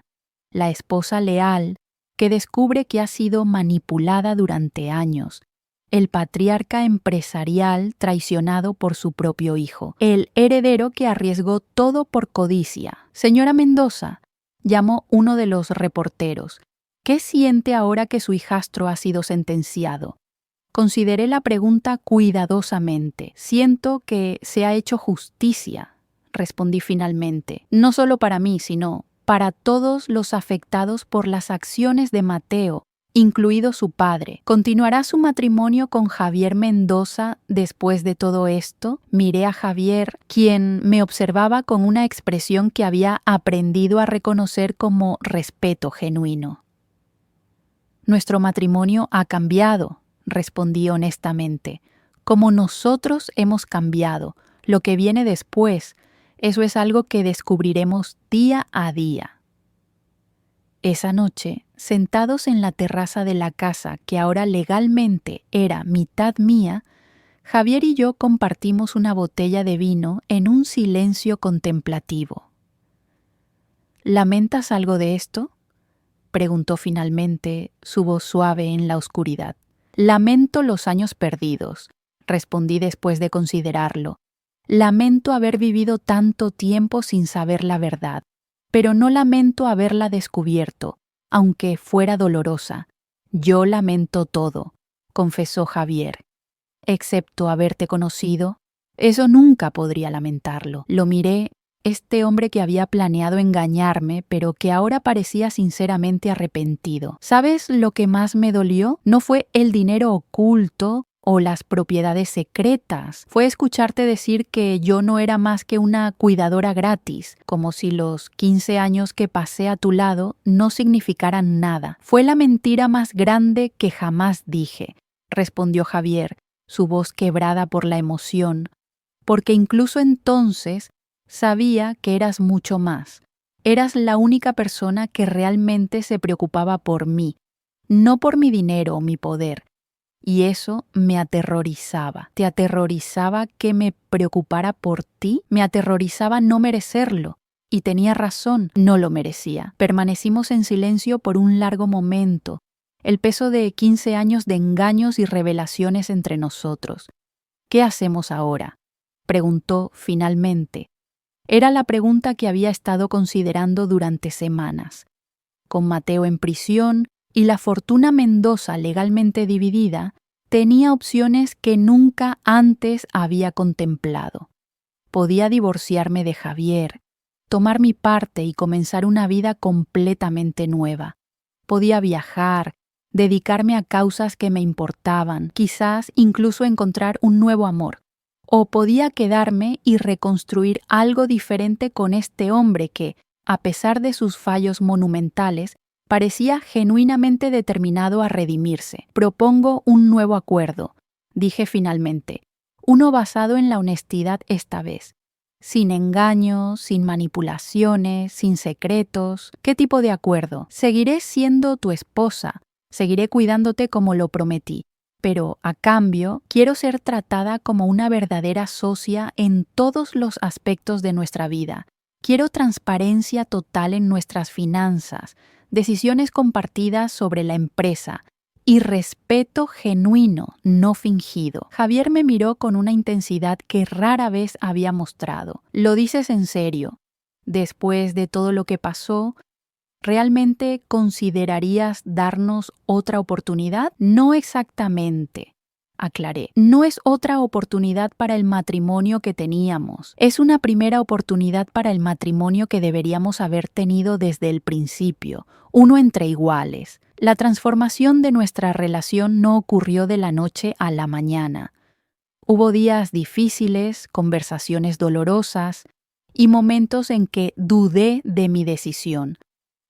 La esposa leal, que descubre que ha sido manipulada durante años, el patriarca empresarial traicionado por su propio hijo, el heredero que arriesgó todo por codicia. «Señora Mendoza», llamó uno de los reporteros, «¿qué siente ahora que su hijastro ha sido sentenciado?» Consideré la pregunta cuidadosamente. «Siento que se ha hecho justicia», respondí finalmente, «no solo para mí, sino para todos los afectados por las acciones de Mateo, incluido su padre. ¿Continuará su matrimonio con Javier Mendoza después de todo esto?» Miré a Javier, quien me observaba con una expresión que había aprendido a reconocer como respeto genuino. «Nuestro matrimonio ha cambiado», respondí honestamente. «Como nosotros hemos cambiado, lo que viene después, eso es algo que descubriremos día a día». Esa noche, sentados en la terraza de la casa que ahora legalmente era mitad mía, Javier y yo compartimos una botella de vino en un silencio contemplativo. «¿Lamentas algo de esto?», preguntó finalmente, su voz suave en la oscuridad. «Lamento los años perdidos», respondí después de considerarlo. «Lamento haber vivido tanto tiempo sin saber la verdad, pero no lamento haberla descubierto, aunque fuera dolorosa. Yo lamento todo», confesó Javier. «Excepto haberte conocido, eso nunca podría lamentarlo». Lo miré, este hombre que había planeado engañarme, pero que ahora parecía sinceramente arrepentido. ¿Sabes lo que más me dolió? No fue el dinero oculto o las propiedades secretas. Fue escucharte decir que yo no era más que una cuidadora gratis, como si los 15 años que pasé a tu lado no significaran nada. Fue la mentira más grande que jamás dije, respondió Javier, su voz quebrada por la emoción, porque incluso entonces sabía que eras mucho más. Eras la única persona que realmente se preocupaba por mí, no por mi dinero o mi poder. Y eso me aterrorizaba. ¿Te aterrorizaba que me preocupara por ti? Me aterrorizaba no merecerlo. Y tenía razón, no lo merecía. Permanecimos en silencio por un largo momento, el peso de 15 años de engaños y revelaciones entre nosotros. «¿Qué hacemos ahora?», preguntó finalmente. Era la pregunta que había estado considerando durante semanas. Con Mateo en prisión y la fortuna Mendoza legalmente dividida, tenía opciones que nunca antes había contemplado. Podía divorciarme de Javier, tomar mi parte y comenzar una vida completamente nueva. Podía viajar, dedicarme a causas que me importaban, quizás incluso encontrar un nuevo amor. O podía quedarme y reconstruir algo diferente con este hombre que, a pesar de sus fallos monumentales, parecía genuinamente determinado a redimirse. Propongo un nuevo acuerdo, dije finalmente, uno basado en la honestidad esta vez. Sin engaños, sin manipulaciones, sin secretos. ¿Qué tipo de acuerdo? Seguiré siendo tu esposa, seguiré cuidándote como lo prometí, pero a cambio quiero ser tratada como una verdadera socia en todos los aspectos de nuestra vida. Quiero transparencia total en nuestras finanzas, decisiones compartidas sobre la empresa y respeto genuino, no fingido. Javier me miró con una intensidad que rara vez había mostrado. ¿Lo dices en serio? Después de todo lo que pasó, ¿realmente considerarías darnos otra oportunidad? No exactamente, aclaré. No es otra oportunidad para el matrimonio que teníamos. Es una primera oportunidad para el matrimonio que deberíamos haber tenido desde el principio, uno entre iguales. La transformación de nuestra relación no ocurrió de la noche a la mañana. Hubo días difíciles, conversaciones dolorosas y momentos en que dudé de mi decisión.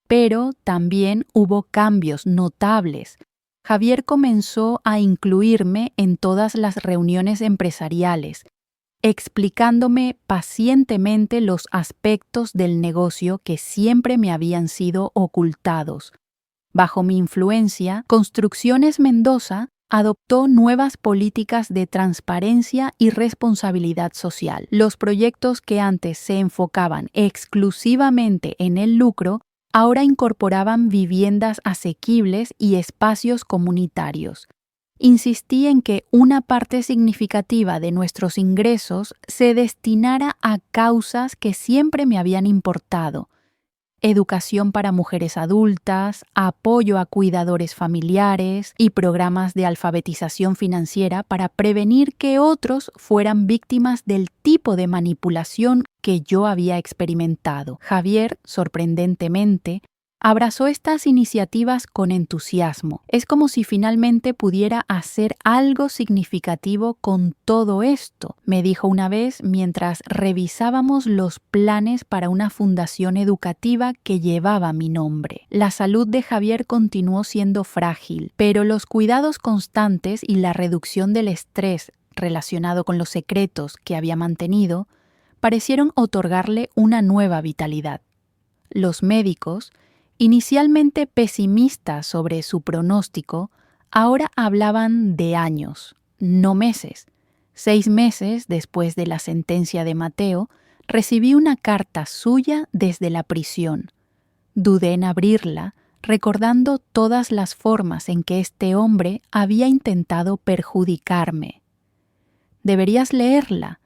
Pero también hubo cambios notables. Javier comenzó a incluirme en todas las reuniones empresariales, explicándome pacientemente los aspectos del negocio que siempre me habían sido ocultados. Bajo mi influencia, Construcciones Mendoza adoptó nuevas políticas de transparencia y responsabilidad social. Los proyectos que antes se enfocaban exclusivamente en el lucro ahora incorporaban viviendas asequibles y espacios comunitarios. Insistí en que una parte significativa de nuestros ingresos se destinara a causas que siempre me habían importado: educación para mujeres adultas, apoyo a cuidadores familiares y programas de alfabetización financiera para prevenir que otros fueran víctimas del tipo de manipulación que yo había experimentado. Javier, sorprendentemente, abrazó estas iniciativas con entusiasmo. Es como si finalmente pudiera hacer algo significativo con todo esto, me dijo una vez mientras revisábamos los planes para una fundación educativa que llevaba mi nombre. La salud de Javier continuó siendo frágil, pero los cuidados constantes y la reducción del estrés relacionado con los secretos que había mantenido parecieron otorgarle una nueva vitalidad. Los médicos, inicialmente pesimistas sobre su pronóstico, ahora hablaban de años, no meses. 6 meses después de la sentencia de Mateo, recibí una carta suya desde la prisión. Dudé en abrirla, recordando todas las formas en que este hombre había intentado perjudicarme. «Deberías leerla»,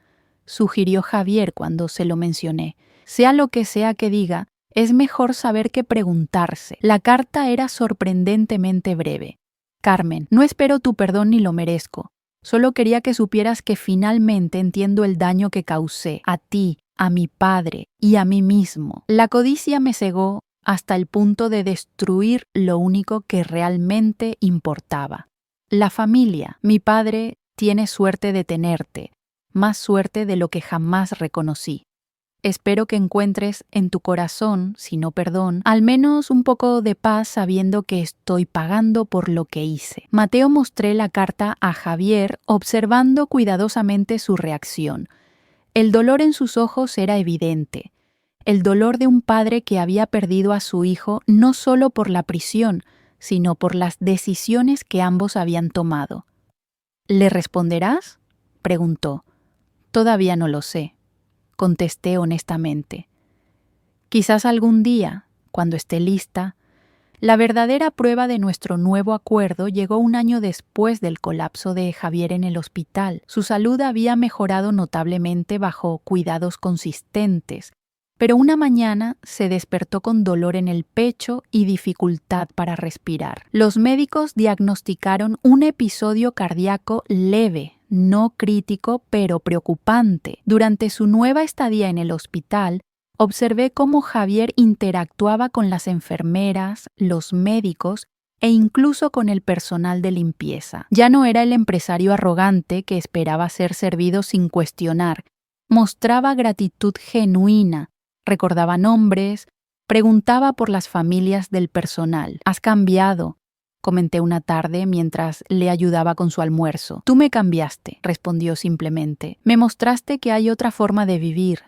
sugirió Javier cuando se lo mencioné. Sea lo que sea que diga, es mejor saber que preguntarse. La carta era sorprendentemente breve. «Carmen, no espero tu perdón ni lo merezco. Solo quería que supieras que finalmente entiendo el daño que causé a ti, a mi padre y a mí mismo. La codicia me cegó hasta el punto de destruir lo único que realmente importaba. La familia. Mi padre tiene suerte de tenerte, más suerte de lo que jamás reconocí. Espero que encuentres en tu corazón, si no perdón, al menos un poco de paz sabiendo que estoy pagando por lo que hice». Mateo mostré la carta a Javier, observando cuidadosamente su reacción. El dolor en sus ojos era evidente. El dolor de un padre que había perdido a su hijo no solo por la prisión, sino por las decisiones que ambos habían tomado. «¿Le responderás?», preguntó. «Todavía no lo sé», contesté honestamente. «Quizás algún día, cuando esté lista». La verdadera prueba de nuestro nuevo acuerdo llegó un año después del colapso de Javier en el hospital. Su salud había mejorado notablemente bajo cuidados consistentes, pero una mañana se despertó con dolor en el pecho y dificultad para respirar. Los médicos diagnosticaron un episodio cardíaco leve, no crítico, pero preocupante. Durante su nueva estadía en el hospital, Observé cómo Javier interactuaba con las enfermeras, los médicos e incluso con el personal de limpieza. Ya no era el empresario arrogante que esperaba ser servido sin cuestionar. Mostraba gratitud genuina, recordaba nombres, preguntaba por las familias del personal. «Has cambiado», comenté una tarde mientras le ayudaba con su almuerzo. «Tú me cambiaste», respondió simplemente. «Me mostraste que hay otra forma de vivir,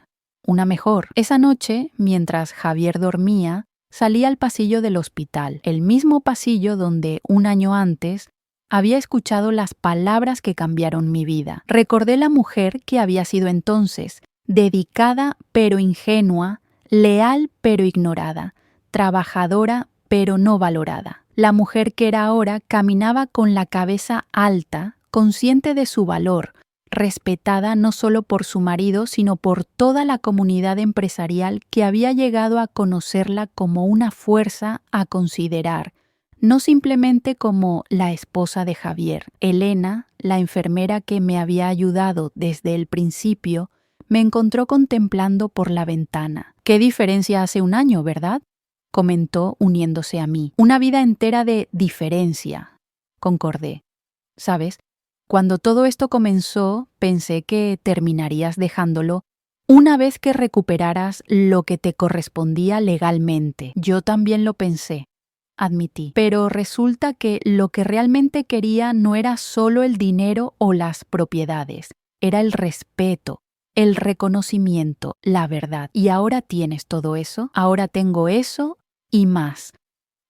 una mejor». Esa noche, mientras Javier dormía, salí al pasillo del hospital, el mismo pasillo donde un año antes había escuchado las palabras que cambiaron mi vida. Recordé la mujer que había sido entonces, dedicada pero ingenua, leal pero ignorada, trabajadora pero no valorada. La mujer que era ahora caminaba con la cabeza alta, consciente de su valor, respetada no solo por su marido, sino por toda la comunidad empresarial que había llegado a conocerla como una fuerza a considerar, no simplemente como la esposa de Javier. Elena, la enfermera que me había ayudado desde el principio, me encontró contemplando por la ventana. «Qué diferencia hace un año, ¿verdad?», comentó uniéndose a mí. «Una vida entera de diferencia», concordé. «¿Sabes? Cuando todo esto comenzó, pensé que terminarías dejándolo una vez que recuperaras lo que te correspondía legalmente». «Yo también lo pensé», admití. «Pero resulta que lo que realmente quería no era solo el dinero o las propiedades, era el respeto, el reconocimiento, la verdad. ¿Y ahora tienes todo eso? Ahora tengo eso y más».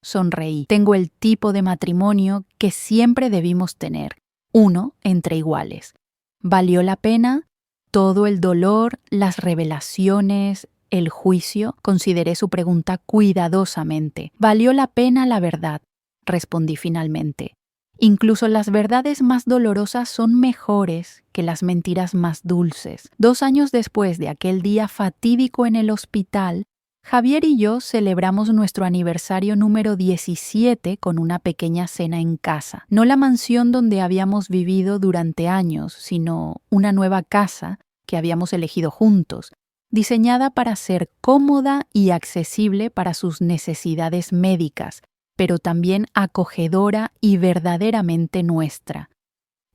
Sonreí. «Tengo el tipo de matrimonio que siempre debimos tener, uno entre iguales. ¿Valió la pena? Todo el dolor, las revelaciones, el juicio». Consideré su pregunta cuidadosamente. «Valió la pena la verdad», respondí finalmente. «Incluso las verdades más dolorosas son mejores que las mentiras más dulces». 2 años después de aquel día fatídico en el hospital, Javier y yo celebramos nuestro aniversario número 17 con una pequeña cena en casa. No la mansión donde habíamos vivido durante años, sino una nueva casa que habíamos elegido juntos, diseñada para ser cómoda y accesible para sus necesidades médicas, pero también acogedora y verdaderamente nuestra.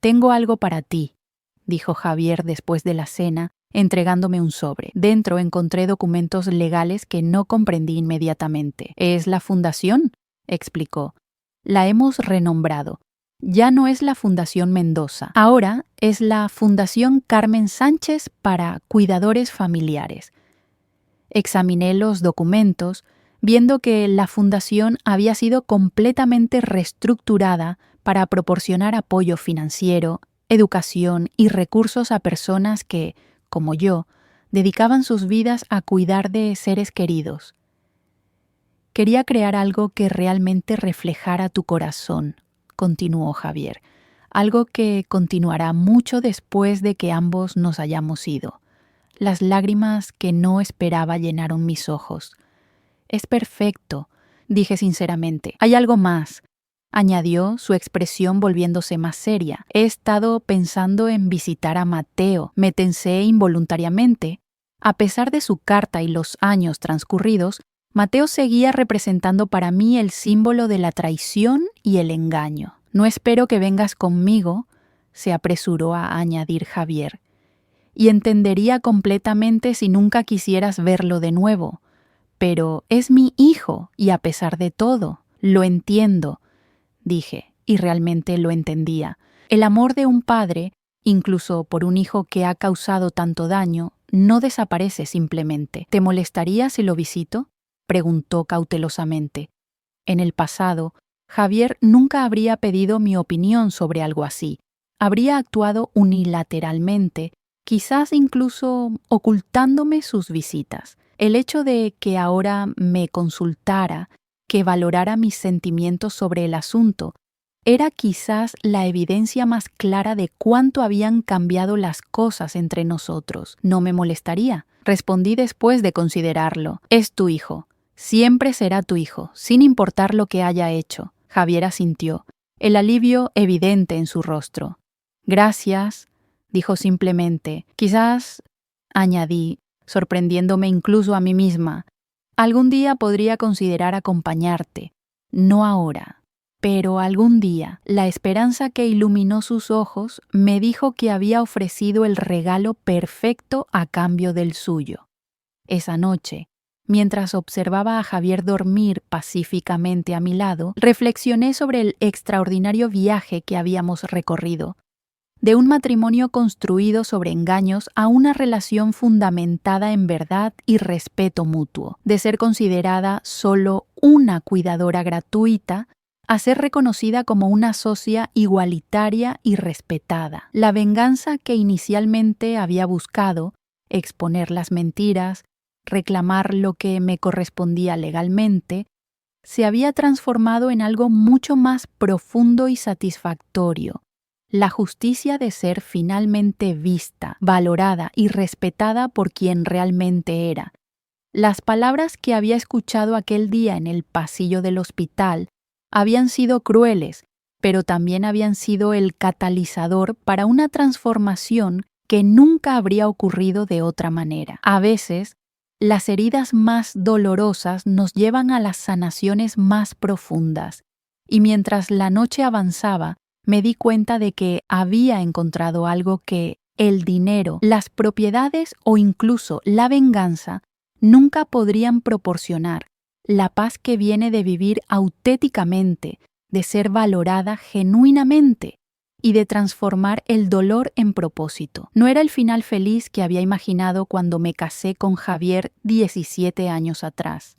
«Tengo algo para ti», dijo Javier después de la cena, entregándome un sobre. Dentro encontré documentos legales que no comprendí inmediatamente. «¿Es la fundación?», explicó. «La hemos renombrado. Ya no es la Fundación Mendoza. Ahora es la Fundación Carmen Sánchez para Cuidadores Familiares». Examiné los documentos, viendo que la fundación había sido completamente reestructurada para proporcionar apoyo financiero, educación y recursos a personas que, como yo, dedicaban sus vidas a cuidar de seres queridos. «Quería crear algo que realmente reflejara tu corazón», continuó Javier, «algo que continuará mucho después de que ambos nos hayamos ido». Las lágrimas que no esperaba llenaron mis ojos. «Es perfecto», dije sinceramente. «Hay algo más», añadió, su expresión volviéndose más seria. «He estado pensando en visitar a Mateo». Me tensé involuntariamente. A pesar de su carta y los años transcurridos, Mateo seguía representando para mí el símbolo de la traición y el engaño. «No espero que vengas conmigo», se apresuró a añadir Javier. «Y entendería completamente si nunca quisieras verlo de nuevo. Pero es mi hijo y a pesar de todo, lo entiendo», dije, y realmente lo entendía. El amor de un padre, incluso por un hijo que ha causado tanto daño, no desaparece simplemente. «¿Te molestaría si lo visito?», preguntó cautelosamente. En el pasado, Javier nunca habría pedido mi opinión sobre algo así. Habría actuado unilateralmente, quizás incluso ocultándome sus visitas. El hecho de que ahora me consultara, que valorara mis sentimientos sobre el asunto, era quizás la evidencia más clara de cuánto habían cambiado las cosas entre nosotros. «No me molestaría», respondí después de considerarlo. «Es tu hijo. Siempre será tu hijo, sin importar lo que haya hecho». Javier asintió, el alivio evidente en su rostro. «Gracias», dijo simplemente. «Quizás», añadí, sorprendiéndome incluso a mí misma. Algún día podría considerar acompañarte, no ahora, pero algún día. La esperanza que iluminó sus ojos me dijo que había ofrecido el regalo perfecto a cambio del suyo. Esa noche, mientras observaba a Javier dormir pacíficamente a mi lado, reflexioné sobre el extraordinario viaje que habíamos recorrido. De un matrimonio construido sobre engaños a una relación fundamentada en verdad y respeto mutuo, de ser considerada solo una cuidadora gratuita a ser reconocida como una socia igualitaria y respetada. La venganza que inicialmente había buscado, exponer las mentiras, reclamar lo que me correspondía legalmente, se había transformado en algo mucho más profundo y satisfactorio. La justicia de ser finalmente vista, valorada y respetada por quien realmente era. Las palabras que había escuchado aquel día en el pasillo del hospital habían sido crueles, pero también habían sido el catalizador para una transformación que nunca habría ocurrido de otra manera. A veces, las heridas más dolorosas nos llevan a las sanaciones más profundas, y mientras la noche avanzaba, me di cuenta de que había encontrado algo que el dinero, las propiedades o incluso la venganza nunca podrían proporcionar: la paz que viene de vivir auténticamente, de ser valorada genuinamente y de transformar el dolor en propósito. No era el final feliz que había imaginado cuando me casé con Javier 17 años atrás.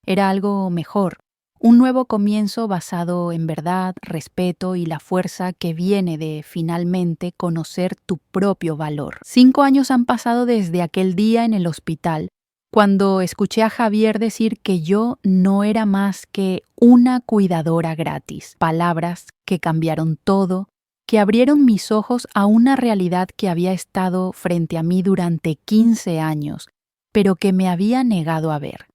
Era algo mejor, un nuevo comienzo basado en verdad, respeto y la fuerza que viene de finalmente conocer tu propio valor. 5 años han pasado desde aquel día en el hospital, cuando escuché a Javier decir que yo no era más que una cuidadora gratis. Palabras que cambiaron todo, que abrieron mis ojos a una realidad que había estado frente a mí durante 15 años, pero que me había negado a ver.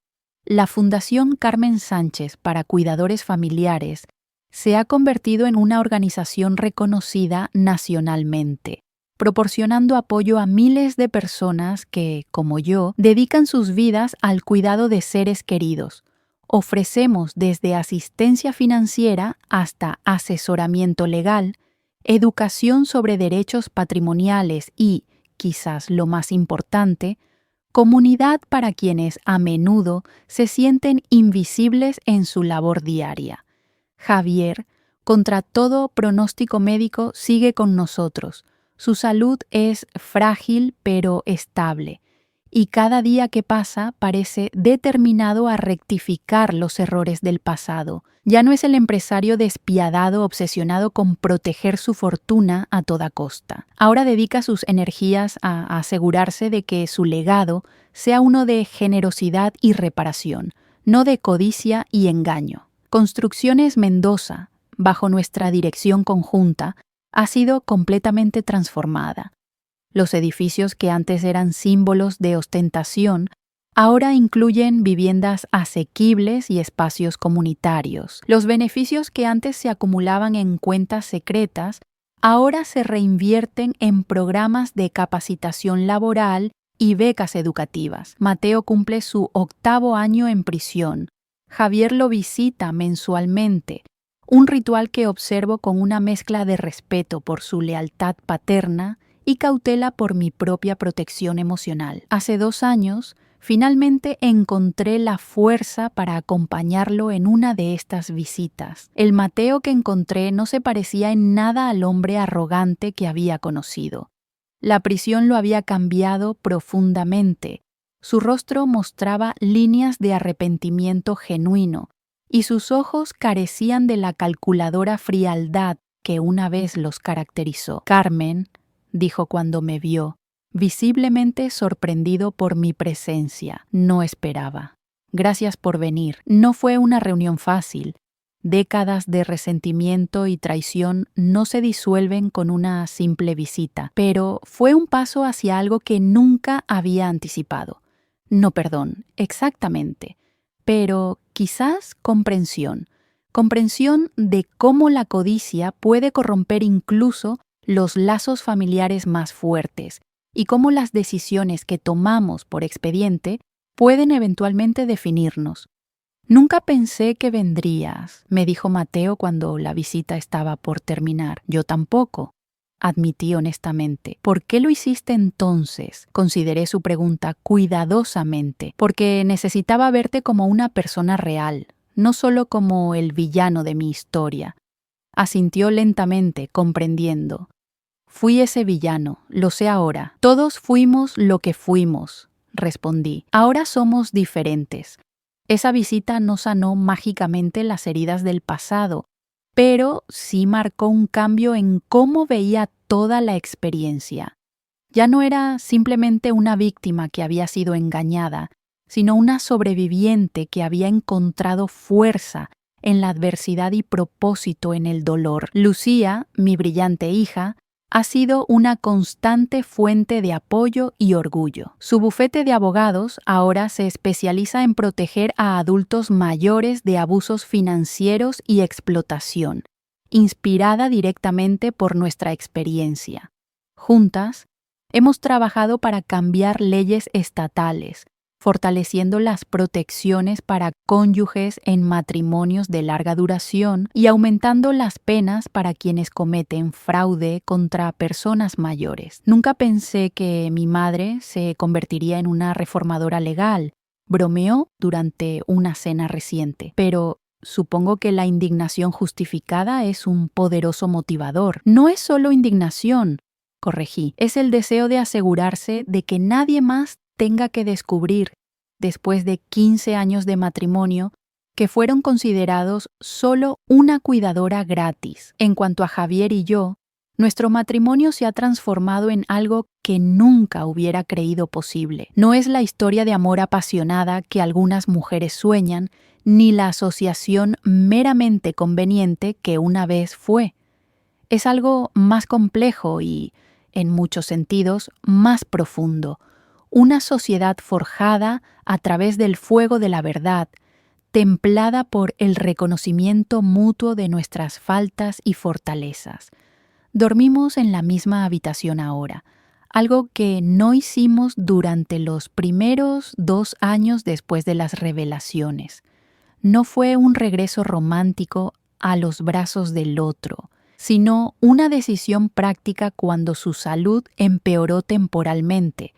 La Fundación Carmen Sánchez para Cuidadores Familiares se ha convertido en una organización reconocida nacionalmente, proporcionando apoyo a miles de personas que, como yo, dedican sus vidas al cuidado de seres queridos. Ofrecemos desde asistencia financiera hasta asesoramiento legal, educación sobre derechos patrimoniales y, quizás lo más importante, comunidad para quienes a menudo se sienten invisibles en su labor diaria. Javier, contra todo pronóstico médico, sigue con nosotros. Su salud es frágil pero estable, y cada día que pasa parece determinado a rectificar los errores del pasado. Ya no es el empresario despiadado obsesionado con proteger su fortuna a toda costa. Ahora dedica sus energías a asegurarse de que su legado sea uno de generosidad y reparación, no de codicia y engaño. Construcciones Mendoza, bajo nuestra dirección conjunta, ha sido completamente transformada. Los edificios que antes eran símbolos de ostentación ahora incluyen viviendas asequibles y espacios comunitarios. Los beneficios que antes se acumulaban en cuentas secretas ahora se reinvierten en programas de capacitación laboral y becas educativas. Mateo cumple su 8º año en prisión. Javier lo visita mensualmente, un ritual que observo con una mezcla de respeto por su lealtad paterna y cautela por mi propia protección emocional. Hace 2 años, finalmente encontré la fuerza para acompañarlo en una de estas visitas. El Mateo que encontré no se parecía en nada al hombre arrogante que había conocido. La prisión lo había cambiado profundamente. Su rostro mostraba líneas de arrepentimiento genuino, y sus ojos carecían de la calculadora frialdad que una vez los caracterizó. «Carmen», dijo cuando me vio, visiblemente sorprendido por mi presencia. No esperaba. «Gracias por venir. No fue una reunión fácil. Décadas de resentimiento y traición no se disuelven con una simple visita, pero fue un paso hacia algo que nunca había anticipado. No perdón, exactamente, pero quizás comprensión. Comprensión de cómo la codicia puede corromper incluso los lazos familiares más fuertes y cómo las decisiones que tomamos por expediente pueden eventualmente definirnos. Nunca pensé que vendrías, me dijo Mateo cuando la visita estaba por terminar. Yo tampoco, admití honestamente. ¿Por qué lo hiciste entonces? Consideré su pregunta cuidadosamente, porque necesitaba verte como una persona real, no solo como el villano de mi historia. Asintió lentamente, comprendiendo. Fui ese villano, lo sé ahora. Todos fuimos lo que fuimos, respondí. Ahora somos diferentes. Esa visita no sanó mágicamente las heridas del pasado, pero sí marcó un cambio en cómo veía toda la experiencia. Ya no era simplemente una víctima que había sido engañada, sino una sobreviviente que había encontrado fuerza en la adversidad y propósito en el dolor. Lucía, mi brillante hija, ha sido una constante fuente de apoyo y orgullo. Su bufete de abogados ahora se especializa en proteger a adultos mayores de abusos financieros y explotación, inspirada directamente por nuestra experiencia. Juntas, hemos trabajado para cambiar leyes estatales, fortaleciendo las protecciones para cónyuges en matrimonios de larga duración y aumentando las penas para quienes cometen fraude contra personas mayores. Nunca pensé que mi madre se convertiría en una reformadora legal, bromeó durante una cena reciente, pero supongo que la indignación justificada es un poderoso motivador. No es solo indignación, corregí, es el deseo de asegurarse de que nadie más tenga que descubrir, después de 15 años de matrimonio, que fueron considerados solo una cuidadora gratis. En cuanto a Javier y yo, nuestro matrimonio se ha transformado en algo que nunca hubiera creído posible. No es la historia de amor apasionada que algunas mujeres sueñan, ni la asociación meramente conveniente que una vez fue. Es algo más complejo y, en muchos sentidos, más profundo. Una sociedad forjada a través del fuego de la verdad, templada por el reconocimiento mutuo de nuestras faltas y fortalezas. Dormimos en la misma habitación ahora, algo que no hicimos durante los primeros 2 años después de las revelaciones. No fue un regreso romántico a los brazos del otro, sino una decisión práctica cuando su salud empeoró temporalmente,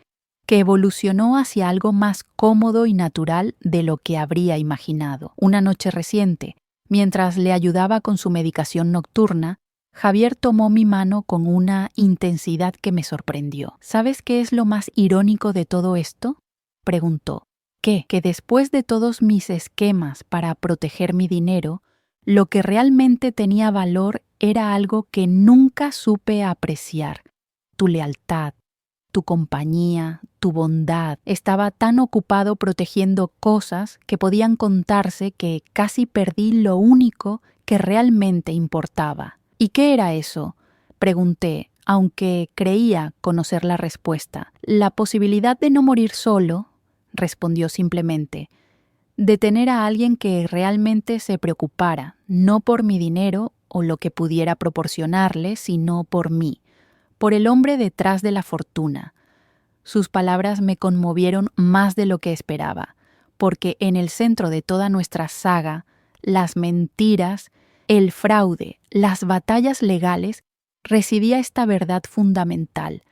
que evolucionó hacia algo más cómodo y natural de lo que habría imaginado. Una noche reciente, mientras le ayudaba con su medicación nocturna, Javier tomó mi mano con una intensidad que me sorprendió. ¿Sabes qué es lo más irónico de todo esto?, preguntó. ¿Qué? Que después de todos mis esquemas para proteger mi dinero, lo que realmente tenía valor era algo que nunca supe apreciar: tu lealtad, tu compañía, tu bondad. Estaba tan ocupado protegiendo cosas que podían contarse que casi perdí lo único que realmente importaba. ¿Y qué era eso?, pregunté, aunque creía conocer la respuesta. La posibilidad de no morir solo, respondió simplemente, de tener a alguien que realmente se preocupara, no por mi dinero o lo que pudiera proporcionarle, sino por mí, por el hombre detrás de la fortuna. Sus palabras me conmovieron más de lo que esperaba, porque en el centro de toda nuestra saga, las mentiras, el fraude, las batallas legales, residía esta verdad fundamental.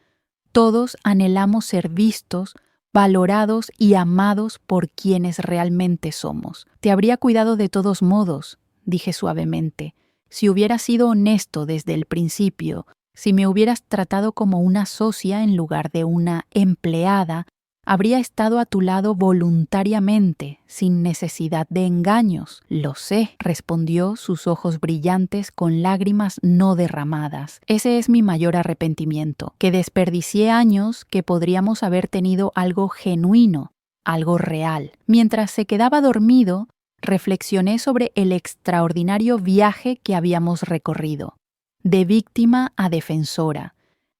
Todos anhelamos ser vistos, valorados y amados por quienes realmente somos. Te habría cuidado de todos modos, dije suavemente, si hubieras sido honesto desde el principio, si me hubieras tratado como una socia en lugar de una empleada, habría estado a tu lado voluntariamente, sin necesidad de engaños. Lo sé, respondió, sus ojos brillantes con lágrimas no derramadas. Ese es mi mayor arrepentimiento, que desperdicié años que podríamos haber tenido algo genuino, algo real. Mientras se quedaba dormido, reflexioné sobre el extraordinario viaje que habíamos recorrido. De víctima a defensora,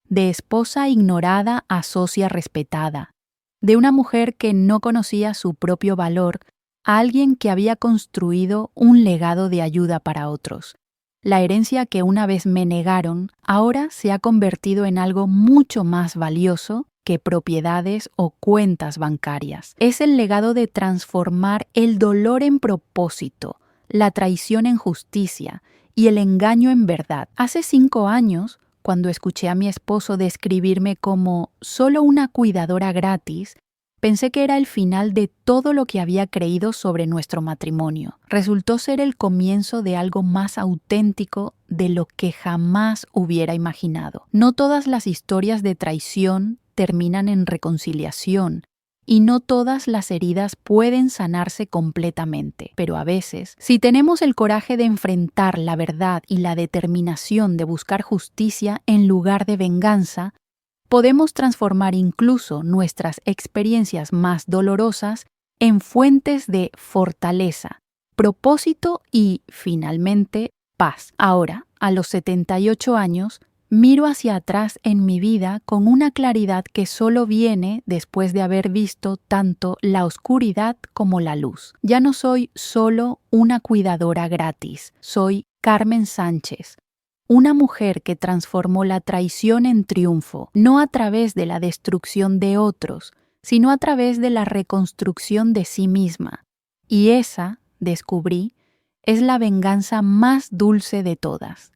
de esposa ignorada a socia respetada, de una mujer que no conocía su propio valor a alguien que había construido un legado de ayuda para otros. La herencia que una vez me negaron ahora se ha convertido en algo mucho más valioso que propiedades o cuentas bancarias. Es el legado de transformar el dolor en propósito, la traición en justicia y el engaño en verdad. Hace 5 años, cuando escuché a mi esposo describirme como solo una cuidadora gratis, pensé que era el final de todo lo que había creído sobre nuestro matrimonio. Resultó ser el comienzo de algo más auténtico de lo que jamás hubiera imaginado. No todas las historias de traición terminan en reconciliación, y no todas las heridas pueden sanarse completamente. Pero a veces, si tenemos el coraje de enfrentar la verdad y la determinación de buscar justicia en lugar de venganza, podemos transformar incluso nuestras experiencias más dolorosas en fuentes de fortaleza, propósito y, finalmente, paz. Ahora, a los 78 años, miro hacia atrás en mi vida con una claridad que solo viene después de haber visto tanto la oscuridad como la luz. Ya no soy solo una cuidadora gratis, soy Carmen Sánchez, una mujer que transformó la traición en triunfo, no a través de la destrucción de otros, sino a través de la reconstrucción de sí misma. Y esa, descubrí, es la venganza más dulce de todas.